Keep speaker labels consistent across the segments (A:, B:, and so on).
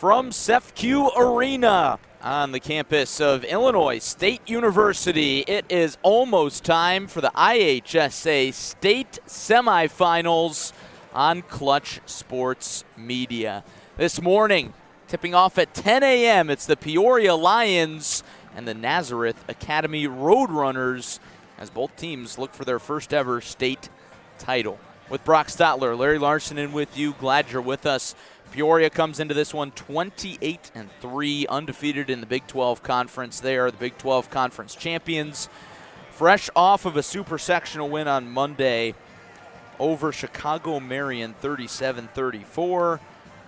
A: from CEFCU Arena on the campus of Illinois State University. It is almost time for the IHSA State Semifinals on Clutch Sports Media. This morning, tipping off at 10 a.m., it's the Peoria Lions and the Nazareth Academy Roadrunners as both teams look for their first ever state title. With Brock Stotler, Larry Larson in with you. Glad you're with us. Peoria comes into this one 28-3, undefeated in the Big 12 Conference. They are the Big 12 Conference champions. Fresh off of a super sectional win on Monday over Chicago Marion 37-34.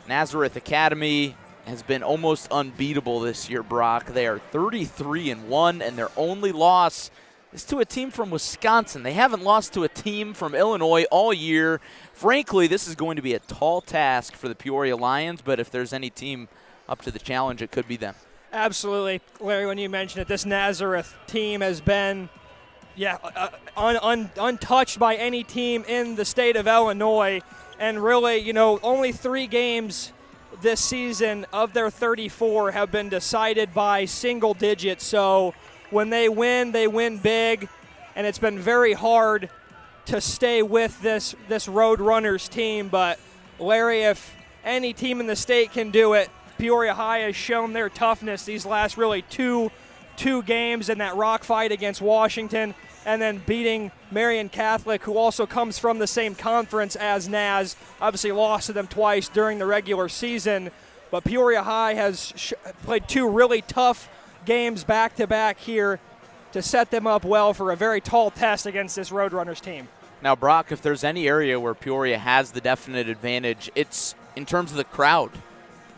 A: Nazareth Academy has been almost unbeatable this year, Brock. They are 33-1, and their only loss is to a team from Wisconsin. They haven't lost to a team from Illinois all year. Frankly, this is going to be a tall task for the Peoria Lions, but if there's any team up to the challenge, it could be them.
B: Absolutely. Larry, when you mentioned it, this Nazareth team has been untouched by any team in the state of Illinois. And really, only 3 games this season of their 34 have been decided by single digits. So when they win big, and it's been very hard to stay with this Roadrunners team. But, Larry, if any team in the state can do it, Peoria High has shown their toughness these last really two games in that rock fight against Washington, and then beating Marion Catholic, who also comes from the same conference as Naz. Obviously lost to them twice during the regular season, but Peoria High has played 2 really tough games back-to-back here to set them up well for a very tall test against this Roadrunners team.
A: Now, Brock, if there's any area where Peoria has the definite advantage, it's in terms of the crowd.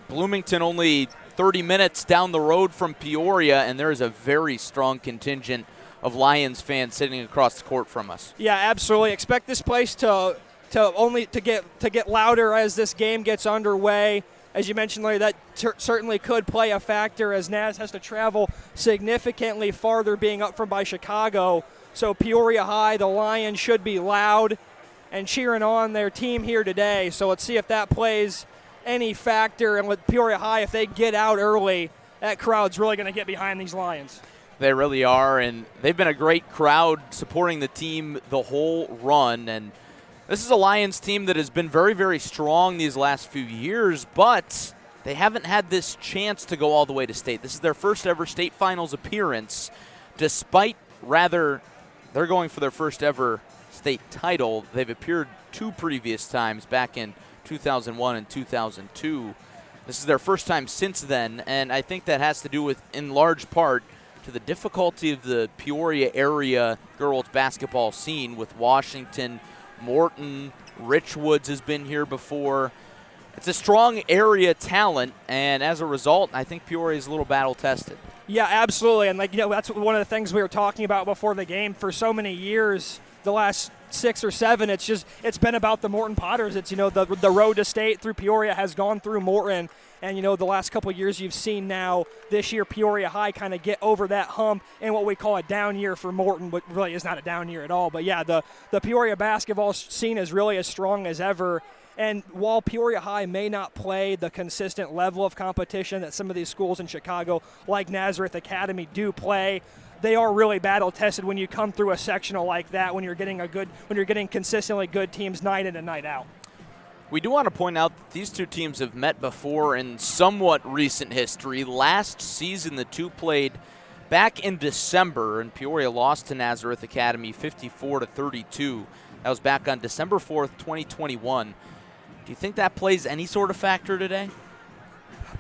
A: Bloomington only 30 minutes down the road from Peoria, and there is a very strong contingent of Lions fans sitting across the court from us.
B: Yeah, absolutely. Expect this place to get louder as this game gets underway. As you mentioned, Larry, that certainly could play a factor as Naz has to travel significantly farther, being up from by Chicago. So Peoria High, the Lions, should be loud and cheering on their team here today. So let's see if that plays any factor. And with Peoria High, if they get out early, that crowd's really going to get behind these Lions.
A: They really are, and they've been a great crowd supporting the team the whole run. And this is a Lions team that has been very, very strong these last few years, but they haven't had this chance to go all the way to state. This is their first ever state finals appearance, they're going for their first ever state title. They've appeared 2 previous times, back in 2001 and 2002. This is their first time since then, and I think that has to do with, in large part, to the difficulty of the Peoria area girls basketball scene with Washington, Morton, Richwoods has been here before. It's a strong area talent, and as a result, I think Peoria is a little battle-tested. Yeah,
B: absolutely, and that's one of the things we were talking about before the game for so many years. The last 6 or 7, it's been about the Morton Potters. It's the road to state through Peoria has gone through Morton, and the last couple of years you've seen now this year Peoria High kind of get over that hump in what we call a down year for Morton, but really is not a down year at all. But yeah, the Peoria basketball scene is really as strong as ever. And while Peoria High may not play the consistent level of competition that some of these schools in Chicago, like Nazareth Academy, do play, they are really battle-tested when you come through a sectional like that, when you're getting consistently good teams night in and night out.
A: We do want to point out that these 2 teams have met before in somewhat recent history. Last season, the 2 played back in December, and Peoria lost to Nazareth Academy 54-32. That was back on December 4th, 2021. Do you think that plays any sort of factor today?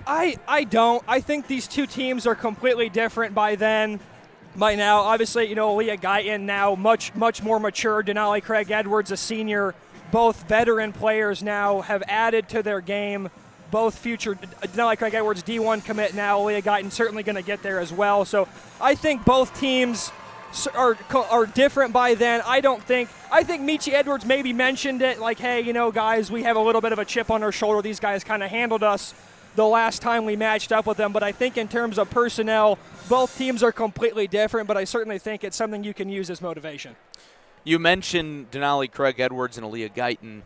B: I don't. I think these 2 teams are completely different by now. Obviously, Leah Guyton now much more mature. Denali Craig Edwards, a senior. Both veteran players now have added to their game. Both future Denali Craig Edwards D1 commit now. Leah Guyton certainly going to get there as well. So I think both teams are different by then. I think Michi Edwards maybe mentioned it, like, hey, guys, we have a little bit of a chip on our shoulder. These guys kind of handled us the last time we matched up with them. But I think in terms of personnel, both teams are completely different, but I certainly think it's something you can use as motivation.
A: You mentioned Denali Craig Edwards and Aaliyah Guyton.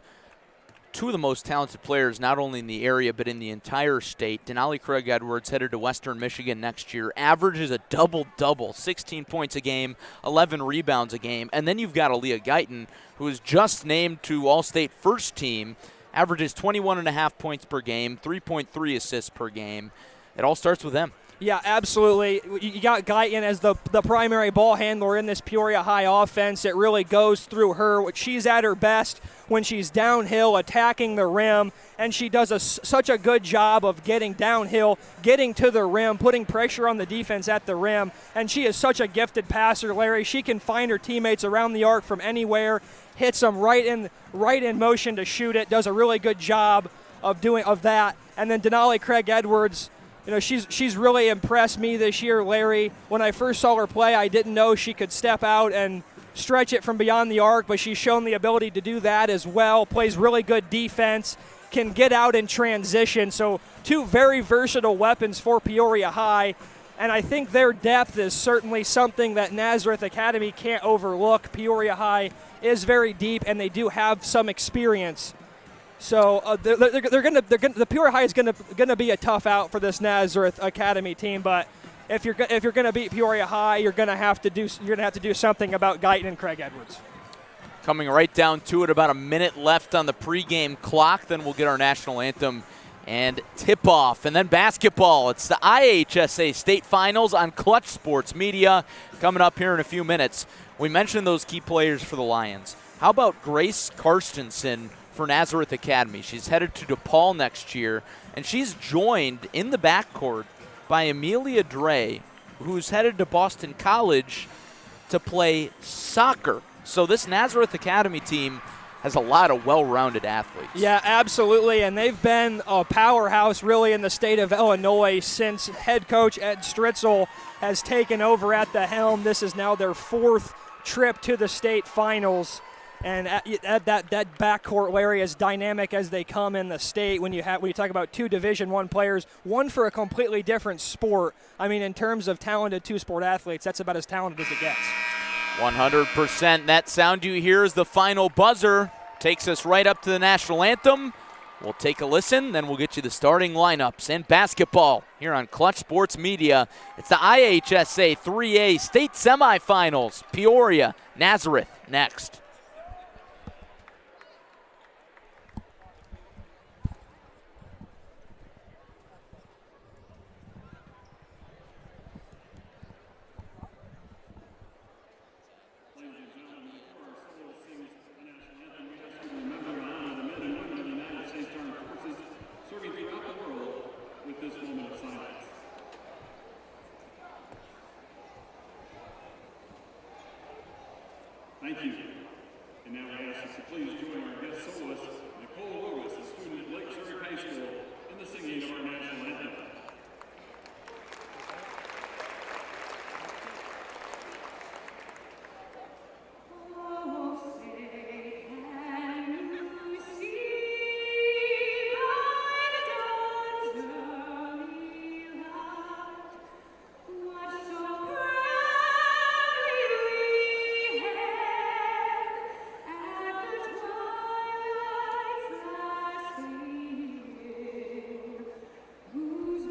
A: two of the most talented players, not only in the area but in the entire state. Denali Craig Edwards headed to Western Michigan next year, averages a double-double, 16 points a game, 11 rebounds a game. And then you've got Aaliyah Guyton, who was just named to All-State first team, averages 21.5 points per game, 3.3 assists per game. It all starts with them.
B: Yeah, absolutely. You got Guyton as the primary ball handler in this Peoria High offense. It really goes through her. She's at her best when she's downhill, attacking the rim, and she does such a good job of getting downhill, getting to the rim, putting pressure on the defense at the rim. And she is such a gifted passer, Larry. She can find her teammates around the arc from anywhere, hits them right in motion to shoot it, does a really good job of that. And then Denali Craig Edwards, you know, she's really impressed me this year, Larry. When I first saw her play, I didn't know she could step out and stretch it from beyond the arc, but she's shown the ability to do that as well. Plays really good defense, can get out in transition. So two very versatile weapons for Peoria High, and I think their depth is certainly something that Nazareth Academy can't overlook. Peoria High is very deep, and they do have some experience. So the Peoria High is gonna be a tough out for this Nazareth Academy team. But if you're gonna beat Peoria High, you're gonna have to do something about Guyton and Craig Edwards.
A: Coming right down to it, about a minute left on the pregame clock. Then we'll get our national anthem and tip-off. And then basketball. It's the IHSA State Finals on Clutch Sports Media coming up here in a few minutes. We mentioned those key players for the Lions. How about Grace Karstensen for Nazareth Academy? She's headed to DePaul next year, and she's joined in the backcourt by Amelia Dre, who's headed to Boston College to play soccer. So this Nazareth Academy team has a lot of well-rounded athletes.
B: Yeah, absolutely, and they've been a powerhouse really in the state of Illinois since head coach Ed Stritzel has taken over at the helm. This is now their fourth trip to the state finals. And at that backcourt, Larry, as dynamic as they come in the state, when you talk about two Division I players, one for a completely different sport. I mean, in terms of talented two-sport athletes, that's about as talented as it gets.
A: 100%. That sound you hear is the final buzzer. Takes us right up to the national anthem. We'll take a listen, then we'll get you the starting lineups and basketball here on Clutch Sports Media. It's the IHSA 3A State Semifinals. Peoria, Nazareth next.
C: Thank you. And now I ask us to please join our guest soloist, Nicole Lewis, a student at Lake Zurich High School, in the singing of our national anthem.
D: Whose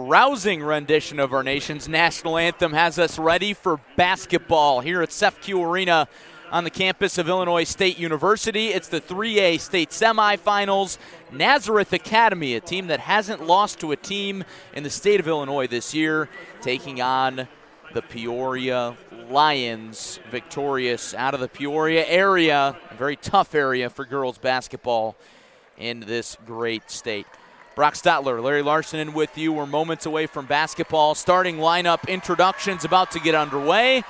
A: rousing rendition of our nation's national anthem has us ready for basketball here at CEFCU Arena on the campus of Illinois State University. It's the 3A state semifinals. Nazareth Academy, a team that hasn't lost to a team in the state of Illinois this year, taking on the Peoria Lions, victorious out of the Peoria area, a very tough area for girls basketball in this great state. Brock Stotler, Larry Larson in with you. We're moments away from basketball. Starting lineup introductions about to get underway.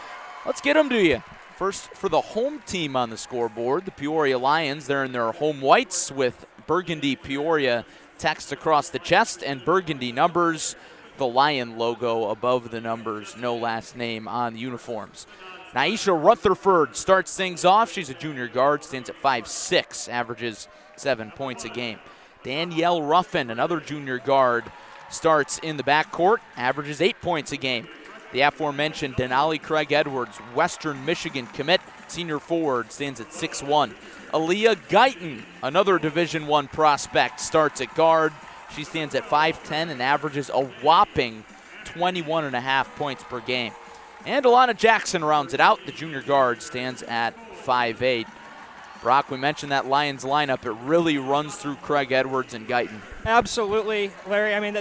A: Let's get them to you. First, for the home team on the scoreboard, the Peoria Lions. They're in their home whites with burgundy Peoria text across the chest and burgundy numbers. The Lion logo above the numbers, no last name on the uniforms. Naisha Rutherford starts things off. She's a junior guard, stands at 5'6", averages 7 points a game. Danielle Ruffin, another junior guard, starts in the backcourt, averages 8 points a game. The aforementioned Denali Craig Edwards, Western Michigan commit, senior forward, stands at 6'1". Aaliyah Guyton, another Division I prospect, starts at guard. She stands at 5'10" and averages a whopping 21.5 points per game. And Alana Jackson rounds it out. The junior guard stands at 5'8". Brock, we mentioned that Lions lineup. It really runs through Craig Edwards and Guyton.
B: Absolutely, Larry. I mean,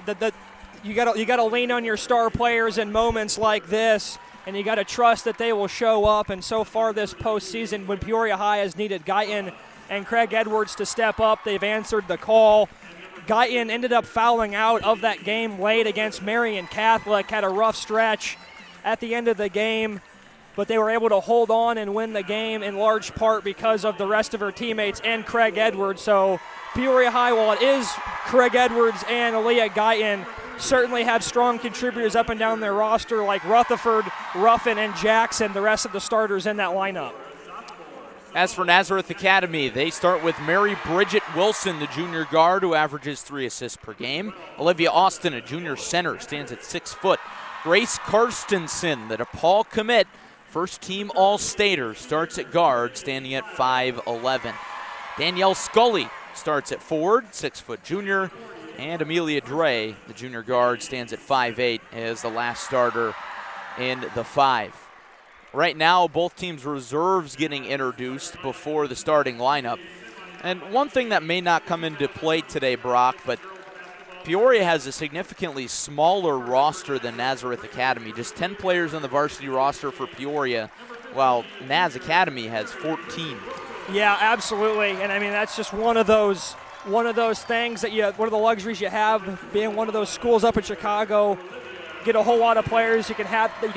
B: you got to lean on your star players in moments like this, and you got to trust that they will show up. And so far this postseason, when Peoria High has needed Guyton and Craig Edwards to step up, they've answered the call. Guyton ended up fouling out of that game late against Marion Catholic, had a rough stretch at the end of the game, but they were able to hold on and win the game in large part because of the rest of her teammates and Craig Edwards. So Peoria High, while it is Craig Edwards and Aaliyah Guyton, certainly have strong contributors up and down their roster like Rutherford, Ruffin, and Jackson, the rest of the starters in that lineup.
A: As for Nazareth Academy, they start with Mary Bridget Wilson, the junior guard, who averages 3 assists per game. Olivia Austin, a junior center, stands at 6 foot. Grace Karstensen, the DePaul commit, first team All-Stater, starts at guard, standing at 5'11". Danielle Scully starts at forward, 6 foot junior. And Amelia Dre, the junior guard, stands at 5'8", as the last starter in the 5. Right now, both teams' reserves getting introduced before the starting lineup. And one thing that may not come into play today, Brock, but Peoria has a significantly smaller roster than Nazareth Academy. Just 10 players on the varsity roster for Peoria, while Naz Academy has 14. Yeah,
B: absolutely. And I mean, that's just one of those things that one of the luxuries you have being one of those schools up in Chicago. Get a whole lot of players you can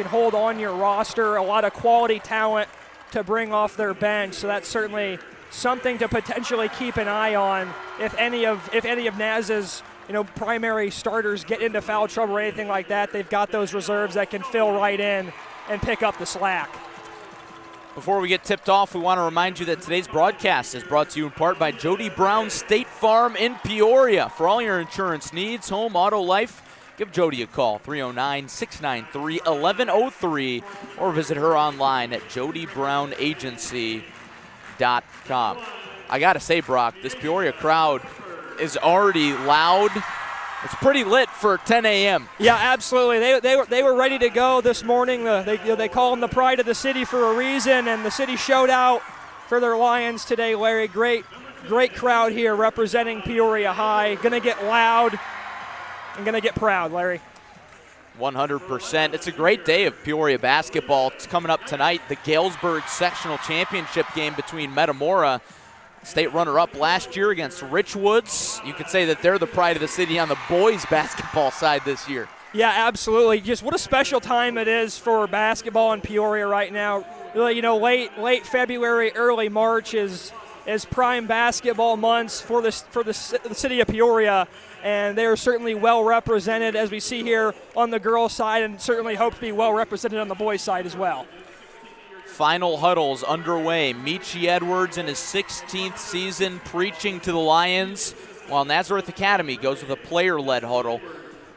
B: hold on your roster, a lot of quality talent to bring off their bench. So that's certainly something to potentially keep an eye on if any of Naz's primary starters get into foul trouble or anything like that. They've got those reserves that can fill right in and pick up the slack.
A: Before we get tipped off, we want to remind you that today's broadcast is brought to you in part by Jody Brown State Farm in Peoria. For all your insurance needs, home, auto, life, give Jody a call, 309-693-1103, or visit her online at jodybrown.agency.com. I got to say, Brock, this Peoria crowd is already loud. It's pretty lit for 10 a.m.
B: Yeah, absolutely. They were ready to go this morning. They call them the pride of the city for a reason, and the city showed out for their Lions today, Larry. Great crowd here representing Peoria High. Going to get loud. I'm going to get proud, Larry.
A: 100%. It's a great day of Peoria basketball. It's coming up tonight, the Galesburg Sectional Championship game between Metamora, state runner-up last year, against Richwoods. You could say that they're the pride of the city on the boys basketball side this year.
B: Yeah, absolutely. Just what a special time it is for basketball in Peoria right now. Really, late February, early March is prime basketball months for the city of Peoria. And they are certainly well represented, as we see here on the girls' side, and certainly hope to be well represented on the boys' side as well.
A: Final huddles underway. Michi Edwards in his 16th season preaching to the Lions, while Nazareth Academy goes with a player-led huddle.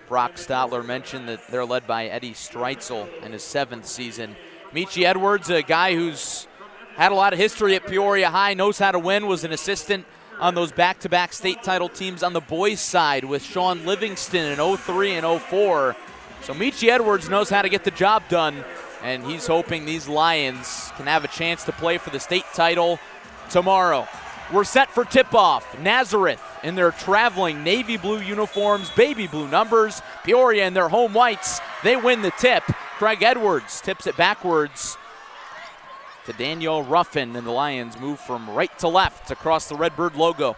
A: Brock Stotler mentioned that they're led by Eddie Streitzel in his 7th season. Michi Edwards, a guy who's had a lot of history at Peoria High, knows how to win, was an assistant on those back-to-back state title teams on the boys' side with Sean Livingston in 03 and 04. So Michi Edwards knows how to get the job done, and he's hoping these Lions can have a chance to play for the state title tomorrow. We're set for tip-off. Nazareth in their traveling navy blue uniforms, baby blue numbers. Peoria in their home whites. They win the tip. Craig Edwards tips it backwards to Danielle Ruffin, and the Lions move from right to left across the Redbird logo.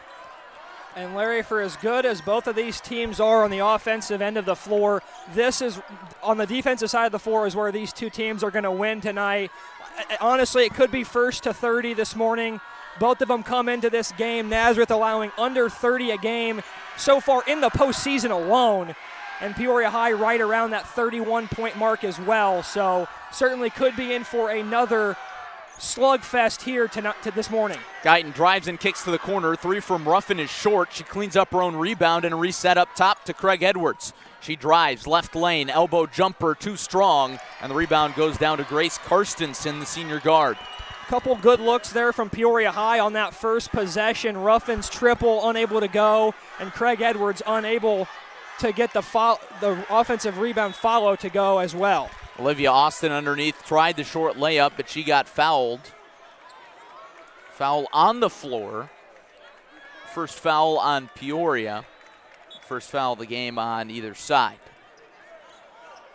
B: And Larry, for as good as both of these teams are on the offensive end of the floor, this is on the defensive side of the floor is where these two teams are going to win tonight. Honestly, it could be 1st to 30 this morning. Both of them come into this game, Nazareth allowing under 30 a game so far in the postseason alone, and Peoria High right around that 31-point mark as well. So certainly could be in for another slugfest here to this morning.
A: Guyton drives and kicks to the corner. 3 from Ruffin is short. She cleans up her own rebound and a reset up top to Craig Edwards. She drives left lane, elbow jumper too strong, and the rebound goes down to Grace Karstensen, the senior guard.
B: Couple good looks there from Peoria High on that first possession. Ruffin's triple unable to go, and Craig Edwards unable to get the offensive rebound follow to go as well.
A: Olivia Austin underneath tried the short layup, but she got fouled. Foul on the floor. First foul on Peoria. First foul of the game on either side.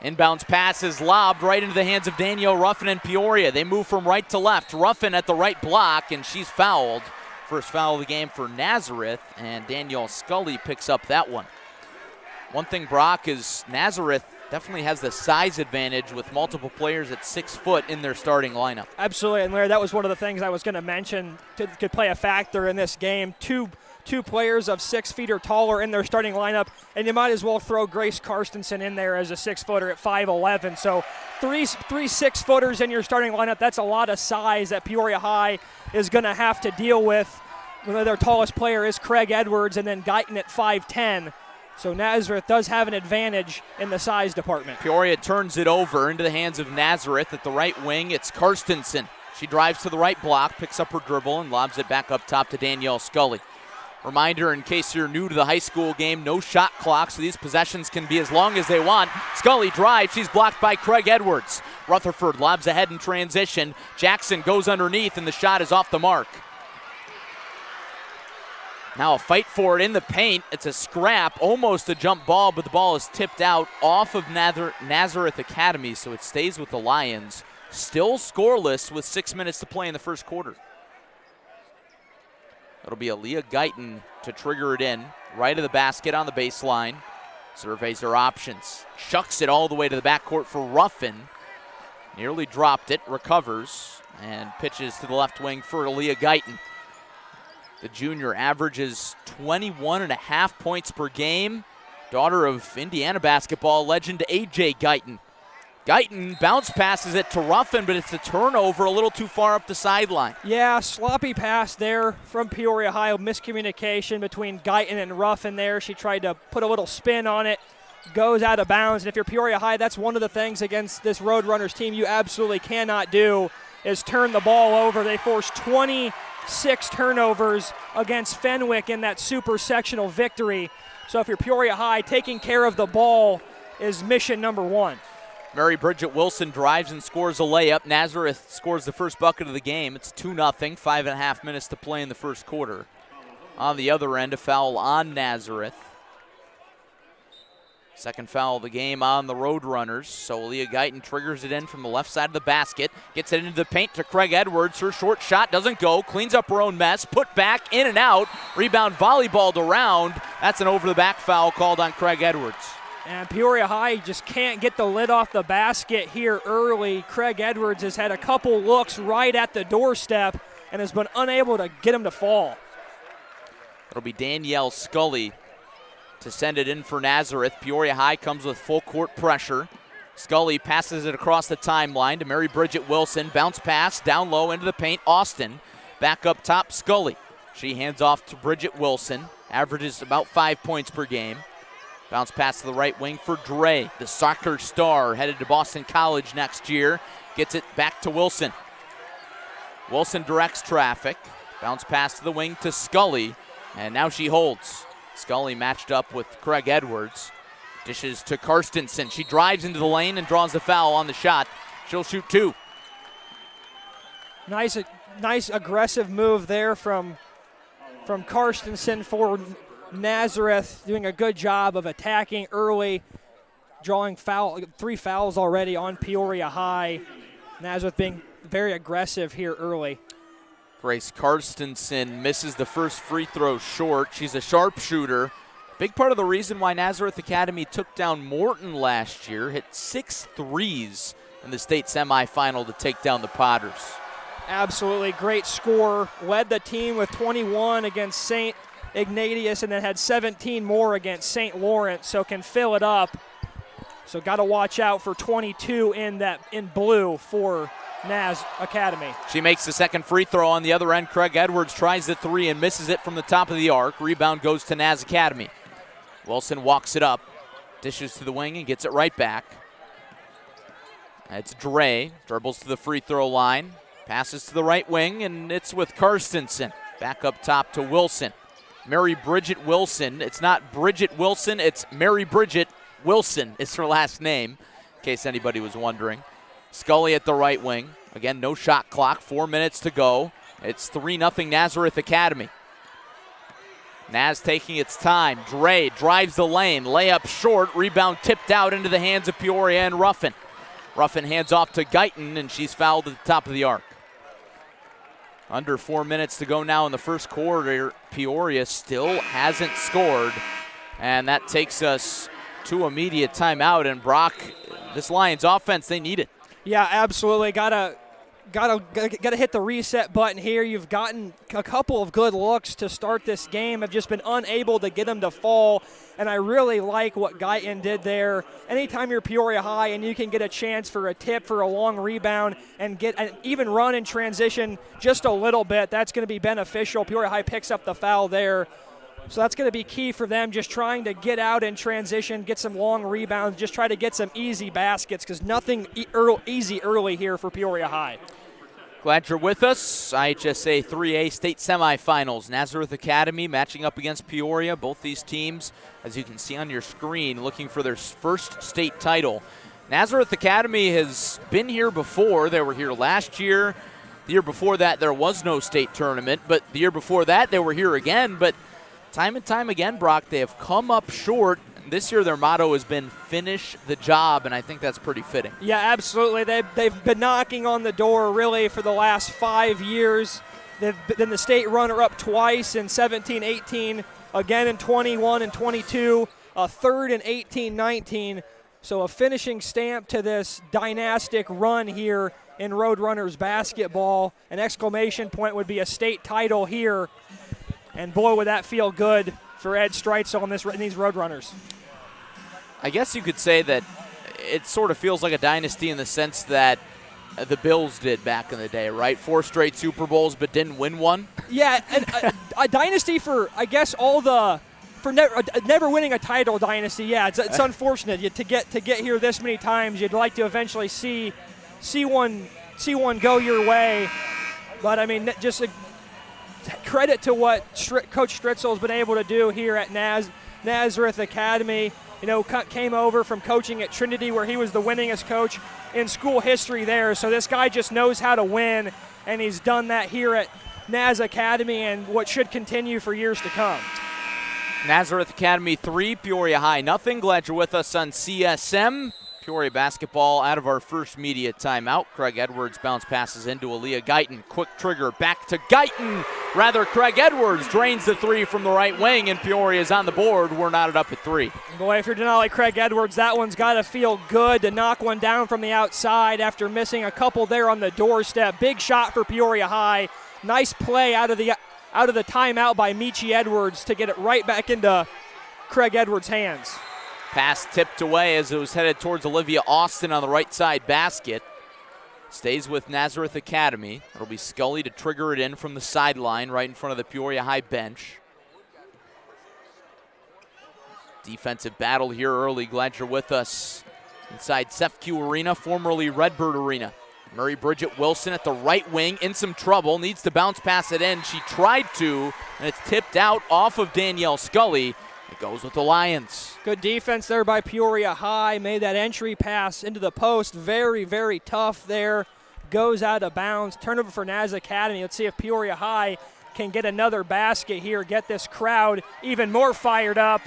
A: Inbounds pass is lobbed right into the hands of Danielle Ruffin and Peoria. They move from right to left. Ruffin at the right block, and she's fouled. First foul of the game for Nazareth, and Danielle Scully picks up that one. One thing, Brock, is Nazareth definitely has the size advantage with multiple players at 6 foot in their starting lineup.
B: Absolutely, and Larry, that was one of the things I was going to mention could play a factor in this game. Two players of 6 feet or taller in their starting lineup, and you might as well throw Grace Karstensen in there as a 6-footer at 5'11". So three 6-footers in your starting lineup, that's a lot of size that Peoria High is going to have to deal with. Their tallest player is Craig Edwards, and then Guyton at 5'10". So Nazareth does have an advantage in the size department.
A: Peoria turns it over into the hands of Nazareth at the right wing. It's Karstensen. She drives to the right block, picks up her dribble, and lobs it back up top to Danielle Scully. Reminder, in case you're new to the high school game, no shot clock, so these possessions can be as long as they want. Scully drives. She's blocked by Craig Edwards. Rutherford lobs ahead in transition. Jackson goes underneath, and the shot is off the mark. Now a fight for it in the paint. It's a scrap, almost a jump ball, but the ball is tipped out off of Nazareth Academy, so it stays with the Lions. Still scoreless with 6 minutes to play in the first quarter. It'll be Aaliyah Guyton to trigger it in. Right of the basket on the baseline. Surveys her options. Chucks it all the way to the backcourt for Ruffin. Nearly dropped it, recovers, and pitches to the left wing for Aaliyah Guyton. The junior averages 21.5 points per game. Daughter of Indiana basketball legend A.J. Guyton. Guyton bounce passes it to Ruffin, but it's a turnover a little too far up the sideline.
B: Yeah, sloppy pass there from Peoria High. Miscommunication between Guyton and Ruffin there. She tried to put a little spin on it. Goes out of bounds. And if you're Peoria High, that's one of the things against this Roadrunners team you absolutely cannot do is turn the ball over. They forced 26 turnovers against Fenwick in that super sectional victory. So if you're Peoria High, taking care of the ball is mission number one.
A: Mary Bridget Wilson drives and scores a layup. Nazareth scores the first bucket of the game. It's 2-0, 5.5 minutes to play in the first quarter. On the other end, a foul on Nazareth. Second foul of the game on the Roadrunners. So Leah Guyton triggers it in from the left side of the basket. Gets it into the paint to Craig Edwards. Her short shot doesn't go. Cleans up her own mess. Put back, in and out. Rebound volleyballed around. That's an over-the-back foul called on Craig Edwards.
B: And Peoria High just can't get the lid off the basket here early. Craig Edwards has had a couple looks right at the doorstep and has been unable to get him to fall.
A: It'll be Danielle Scully to send it in for Nazareth. Peoria High comes with full court pressure. Scully passes it across the timeline to Mary Bridget Wilson. Bounce pass down low into the paint. Austin back up top. Scully. She hands off to Bridget Wilson. Averages about 5 points per game. Bounce pass to the right wing for Dre, the soccer star headed to Boston College next year. Gets it back to Wilson. Wilson directs traffic. Bounce pass to the wing to Scully. And now she holds. Scully matched up with Craig Edwards. Dishes to Karstensen. She drives into the lane and draws the foul on the shot. She'll shoot 2.
B: Nice aggressive move there from Karstensen for Nazareth, doing a good job of attacking early, drawing 3 fouls already on Peoria High. Nazareth being very aggressive here early.
A: Grace Karstensen misses the first free throw short. She's a sharpshooter. Big part of the reason why Nazareth Academy took down Morton last year, hit 6 threes in the state semifinal to take down the Potters.
B: Absolutely great score. Led the team with 21 against St. Ignatius and then had 17 more against St. Lawrence, so can fill it up. So got to watch out for 22 in blue for Naz Academy.
A: She makes the second free throw on the other end. Craig Edwards tries the 3 and misses it from the top of the arc. Rebound goes to Naz Academy. Wilson walks it up, dishes to the wing and gets it right back. It's Dre, dribbles to the free throw line, passes to the right wing, and it's with Karstensen. Back up top to Wilson. Mary Bridget Wilson. It's not Bridget Wilson, it's Mary Bridget Wilson is her last name, in case anybody was wondering. Scully at the right wing. Again, no shot clock, 4 minutes to go. It's 3-0 Nazareth Academy. Naz taking its time. Dre drives the lane, layup short, rebound tipped out into the hands of Peoria and Ruffin. Ruffin hands off to Guyton, and she's fouled at the top of the arc. Under 4 minutes to go now in the first quarter. Peoria still hasn't scored, and that takes us to immediate timeout. And Brock, this Lions offense, they need it.
B: Yeah, absolutely. Gotta hit the reset button here. You've gotten a couple of good looks to start this game, have just been unable to get them to fall, and I really like what Guyton did there. Anytime you're Peoria High and you can get a chance for a tip, for a long rebound, and get an even run in transition just a little bit, that's going to be beneficial. Peoria High picks up the foul there. So that's going to be key for them, just trying to get out in transition, get some long rebounds, just try to get some easy baskets, because nothing easy early here for Peoria High.
A: Glad you're with us. IHSA 3A state semifinals. Nazareth Academy matching up against Peoria. Both these teams, as you can see on your screen, looking for their first state title. Nazareth Academy has been here before. They were here last year. The year before that, there was no state tournament. But the year before that, they were here again. But time and time again, Brock, they have come up short. This year their motto has been finish the job, and I think that's pretty fitting.
B: Yeah, absolutely. They've been knocking on the door really for the last 5 years. They've been the state runner-up twice in 17-18, again in 21 and 22, a third in 18-19. So a finishing stamp to this dynastic run here in Roadrunners basketball. An exclamation point would be a state title here. And boy, would that feel good for Ed Streitzel in these Roadrunners.
A: I guess you could say that it sort of feels like a dynasty in the sense that the Bills did back in the day, right? 4 straight Super Bowls but didn't win one.
B: Yeah, and a dynasty for, I guess, never winning a title dynasty. Yeah, it's unfortunate to get here this many times. You'd like to eventually see one go your way, but I mean, just credit to what Coach Stritzel has been able to do here at Nazareth Academy. You know, came over from coaching at Trinity, where he was the winningest coach in school history there. So this guy just knows how to win, and he's done that here at Naz Academy, and what should continue for years to come.
A: Nazareth Academy 3, Peoria High nothing. Glad you're with us on CSM. Peoria basketball out of our first media timeout. Craig Edwards bounce passes into Aaliyah Guyton. Quick trigger back to Guyton. Craig Edwards drains the 3 from the right wing, and Peoria is on the board. We're knotted up at 3.
B: Boy, if you're Denali Craig Edwards, that one's got to feel good to knock one down from the outside after missing a couple there on the doorstep. Big shot for Peoria High. Nice play out of the timeout by Michi Edwards to get it right back into Craig Edwards' hands.
A: Pass tipped away as it was headed towards Olivia Austin on the right side basket. Stays with Nazareth Academy. It'll be Scully to trigger it in from the sideline right in front of the Peoria High bench. Defensive battle here early. Glad you're with us inside SEFCU Arena, formerly Redbird Arena. Murray Bridget Wilson at the right wing in some trouble, needs to bounce pass it in. She tried to, and it's tipped out off of Danielle Scully. It goes with the Lions.
B: Good defense there by Peoria High. Made that entry pass into the post. Very, very tough there. Goes out of bounds. Turnover for Naz Academy. Let's see if Peoria High can get another basket here, get this crowd even more fired up.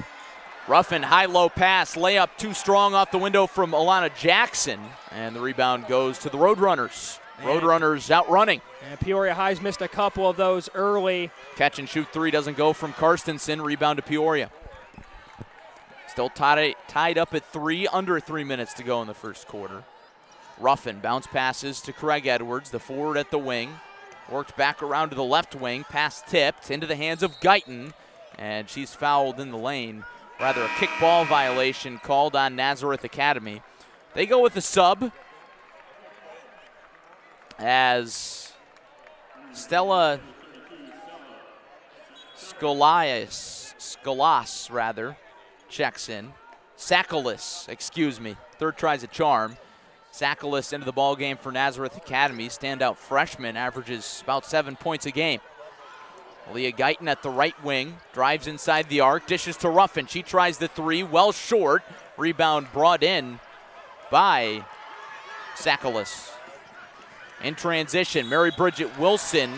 A: Ruffin, high-low pass, layup too strong off the window from Alana Jackson, and the rebound goes to the Roadrunners. Roadrunners outrunning.
B: And Peoria High's missed a couple of those early.
A: Catch and shoot three doesn't go from Karstensen, rebound to Peoria. Still tied up at 3, under 3 minutes to go in the first quarter. Ruffin bounce passes to Craig Edwards, the forward at the wing. Worked back around to the left wing, pass tipped into the hands of Guyton, and she's fouled in the lane. Rather, a kickball violation called on Nazareth Academy. They go with the sub as Stella Skolas checks in. Sakalis, excuse me, third tries a charm. Sakalis into the ball game for Nazareth Academy. Standout freshman, averages about 7 points a game. Leah Guyton at the right wing, drives inside the arc, dishes to Ruffin. She tries the three, well short. Rebound brought in by Sakalis. In transition, Mary Bridget Wilson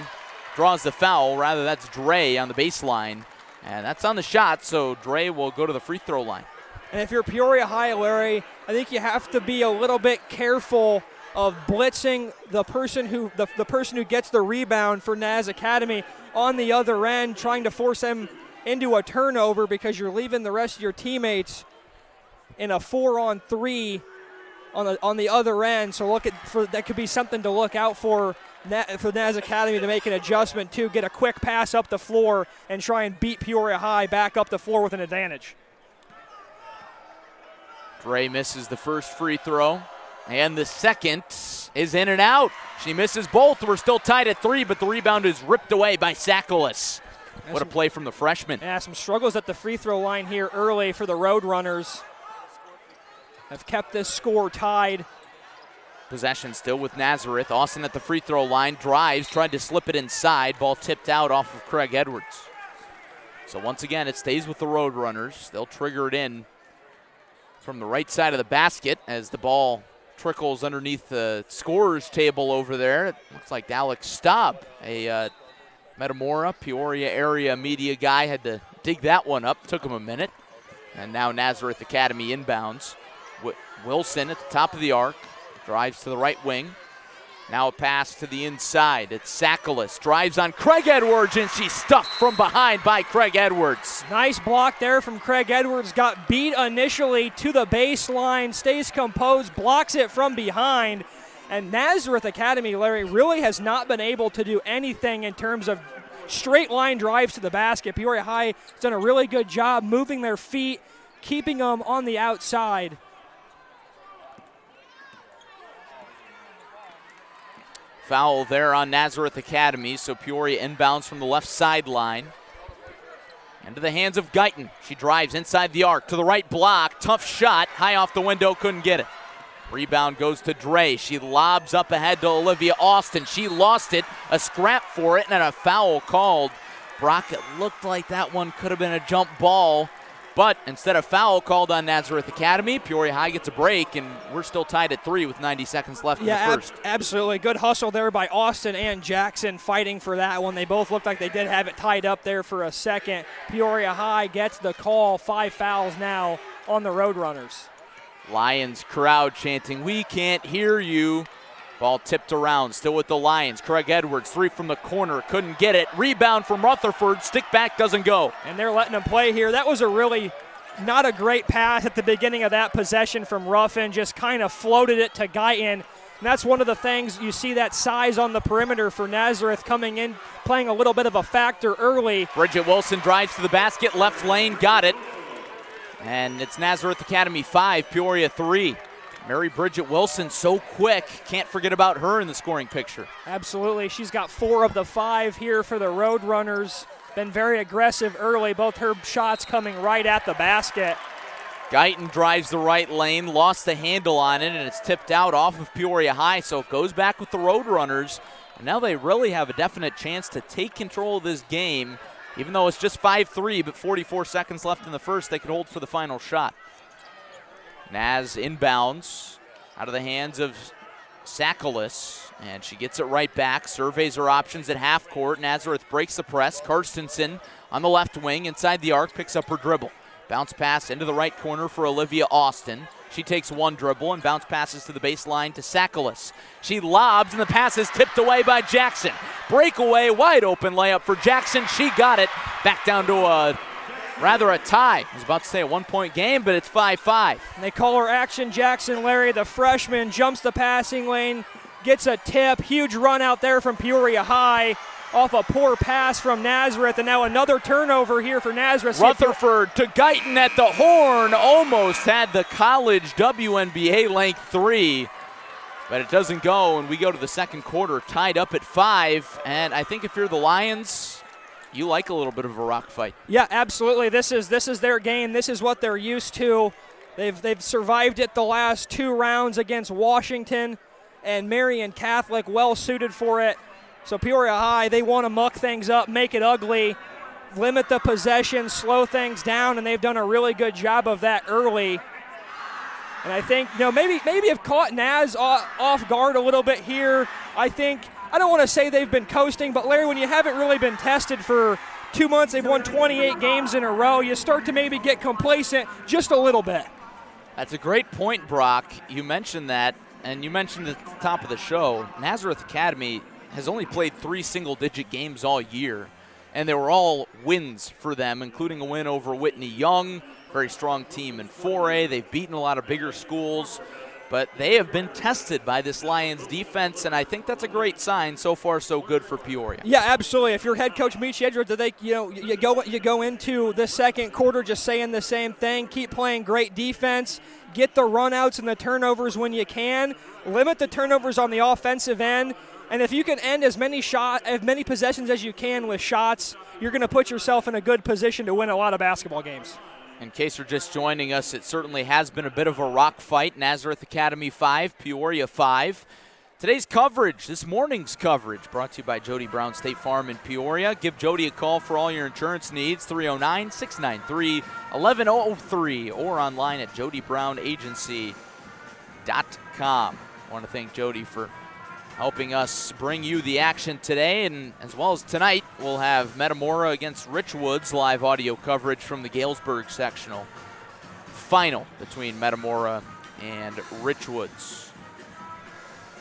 A: draws the foul. Rather, that's Dre on the baseline. And that's on the shot, so Dre will go to the free throw line.
B: And if you're Peoria High, Larry, I think you have to be a little bit careful of blitzing the person who gets the rebound for Naz Academy on the other end, trying to force them into a turnover because you're leaving the rest of your teammates in a 4-on-3 on the other end. So that could be something to look out for Naz Academy to make an adjustment to get a quick pass up the floor and try and beat Peoria High back up the floor with an advantage.
A: Dre misses the first free throw, and the second is in and out. She misses both. We're still tied at 3, but the rebound is ripped away by Sakalis. What a play from the freshman.
B: Yeah, some struggles at the free throw line here early for the Roadrunners. Have kept this score tied.
A: Possession still with Nazareth. Austin at the free throw line, drives, tried to slip it inside. Ball tipped out off of Craig Edwards. So once again, it stays with the Roadrunners. They'll trigger it in from the right side of the basket as the ball trickles underneath the scorer's table over there. It looks like Alex Staub, a Metamora, Peoria area media guy, had to dig that one up. Took him a minute. And now Nazareth Academy inbounds. Wilson at the top of the arc, drives to the right wing. Now a pass to the inside. It's Sakalis, drives on Craig Edwards, and she's stuffed from behind by Craig Edwards.
B: Nice block there from Craig Edwards. Got beat initially to the baseline, stays composed, blocks it from behind. And Nazareth Academy, Larry, really has not been able to do anything in terms of straight line drives to the basket. Peoria High has done a really good job moving their feet, keeping them on the outside.
A: Foul there on Nazareth Academy, so Peoria inbounds from the left sideline. Into the hands of Guyton. She drives inside the arc to the right block. Tough shot, high off the window, couldn't get it. Rebound goes to Dre. She lobs up ahead to Olivia Austin. She lost it, a scrap for it, and a foul called. Brock, it looked like that one could have been a jump ball, but instead of foul called on Nazareth Academy, Peoria High gets a break, and we're still tied at 3 with 90 seconds left in the first.
B: Absolutely. Good hustle there by Austin and Jackson fighting for that one. They both looked like they did have it tied up there for a second. Peoria High gets the call. 5 fouls now on the Roadrunners.
A: Lions crowd chanting, "We can't hear you." Ball tipped around, still with the Lions. Craig Edwards, 3 from the corner, couldn't get it. Rebound from Rutherford, stick back doesn't go.
B: And they're letting them play here. That was a really not a great pass at the beginning of that possession from Ruffin, just kind of floated it to Guyton. And that's one of the things, you see that size on the perimeter for Nazareth coming in, playing a little bit of a factor early.
A: Bridget Wilson drives to the basket, left lane, got it. And it's Nazareth Academy 5, Peoria 3. Mary Bridget Wilson so quick, can't forget about her in the scoring picture.
B: Absolutely, she's got 4 of the 5 here for the Roadrunners. Been very aggressive early, both her shots coming right at the basket.
A: Guyton drives the right lane, lost the handle on it, and it's tipped out off of Peoria High, so it goes back with the Roadrunners. And now they really have a definite chance to take control of this game. Even though it's just 5-3, but 44 seconds left in the first, they could hold for the final shot. Naz inbounds out of the hands of Sakalis, and she gets it right back. Surveys her options at half court. Nazareth breaks the press. Karstensen on the left wing inside the arc, picks up her dribble. Bounce pass into the right corner for Olivia Austin. She takes one dribble and bounce passes to the baseline to Sakalis. She lobs and the pass is tipped away by Jackson. Breakaway, wide open layup for Jackson. She got it. Back down to a tie. I was about to say a 1-point game, but it's 5-5.
B: They call her Action Jackson. Larry, the freshman, jumps the passing lane, gets a tip. Huge run out there from Peoria High off a poor pass from Nazareth, and now another turnover here for Nazareth.
A: Rutherford to Guyton at the horn. Almost had the college WNBA length three, but it doesn't go, and we go to the second quarter tied up at 5. And I think if you're the Lions, you like a little bit of a rock fight.
B: Yeah, absolutely. This is their game. This is what they're used to. They've survived it the last 2 rounds against Washington and Marian Catholic, well suited for it. So Peoria High, they want to muck things up, make it ugly, limit the possession, slow things down, and they've done a really good job of that early. And I think, maybe have caught Naz off guard a little bit here. I don't want to say they've been coasting, but Larry, when you haven't really been tested for 2 months, they've won 28 games in a row, you start to maybe get complacent just a little bit.
A: That's a great point, Brock. You mentioned that, and you mentioned at the top of the show, Nazareth Academy has only played 3 single-digit games all year, and they were all wins for them, including a win over Whitney Young, very strong team in 4A. They've beaten a lot of bigger schools, but they have been tested by this Lions defense, and I think that's a great sign. So far, so good for Peoria.
B: Yeah, absolutely. If you're head coach Mitch Edgeworth, you go into the second quarter just saying the same thing. Keep playing great defense. Get the runouts and the turnovers when you can. Limit the turnovers on the offensive end. And if you can end as many possessions as you can with shots, you're going to put yourself in a good position to win a lot of basketball games.
A: In case you're just joining us, it certainly has been a bit of a rock fight. Nazareth Academy 5, Peoria 5. Today's coverage, this morning's coverage, brought to you by Jody Brown State Farm in Peoria. Give Jody a call for all your insurance needs, 309-693-1103, or online at jodybrown.agency.com. I want to thank Jody for helping us bring you the action today, and as well as tonight, we'll have Metamora against Richwoods live audio coverage from the Galesburg sectional final between Metamora and Richwoods.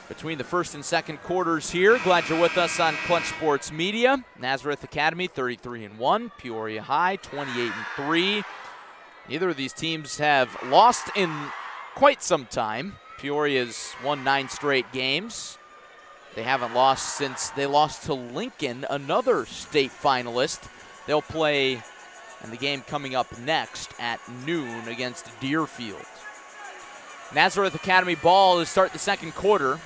A: Between the first and second quarters here, glad you're with us on Clutch Sports Media. Nazareth Academy 33-1, Peoria High 28-3. Neither of these teams have lost in quite some time. Peoria's won 9 straight games. They haven't lost since they lost to Lincoln, another state finalist. They'll play in the game coming up next at noon against Deerfield. Nazareth Academy ball to start the second quarter.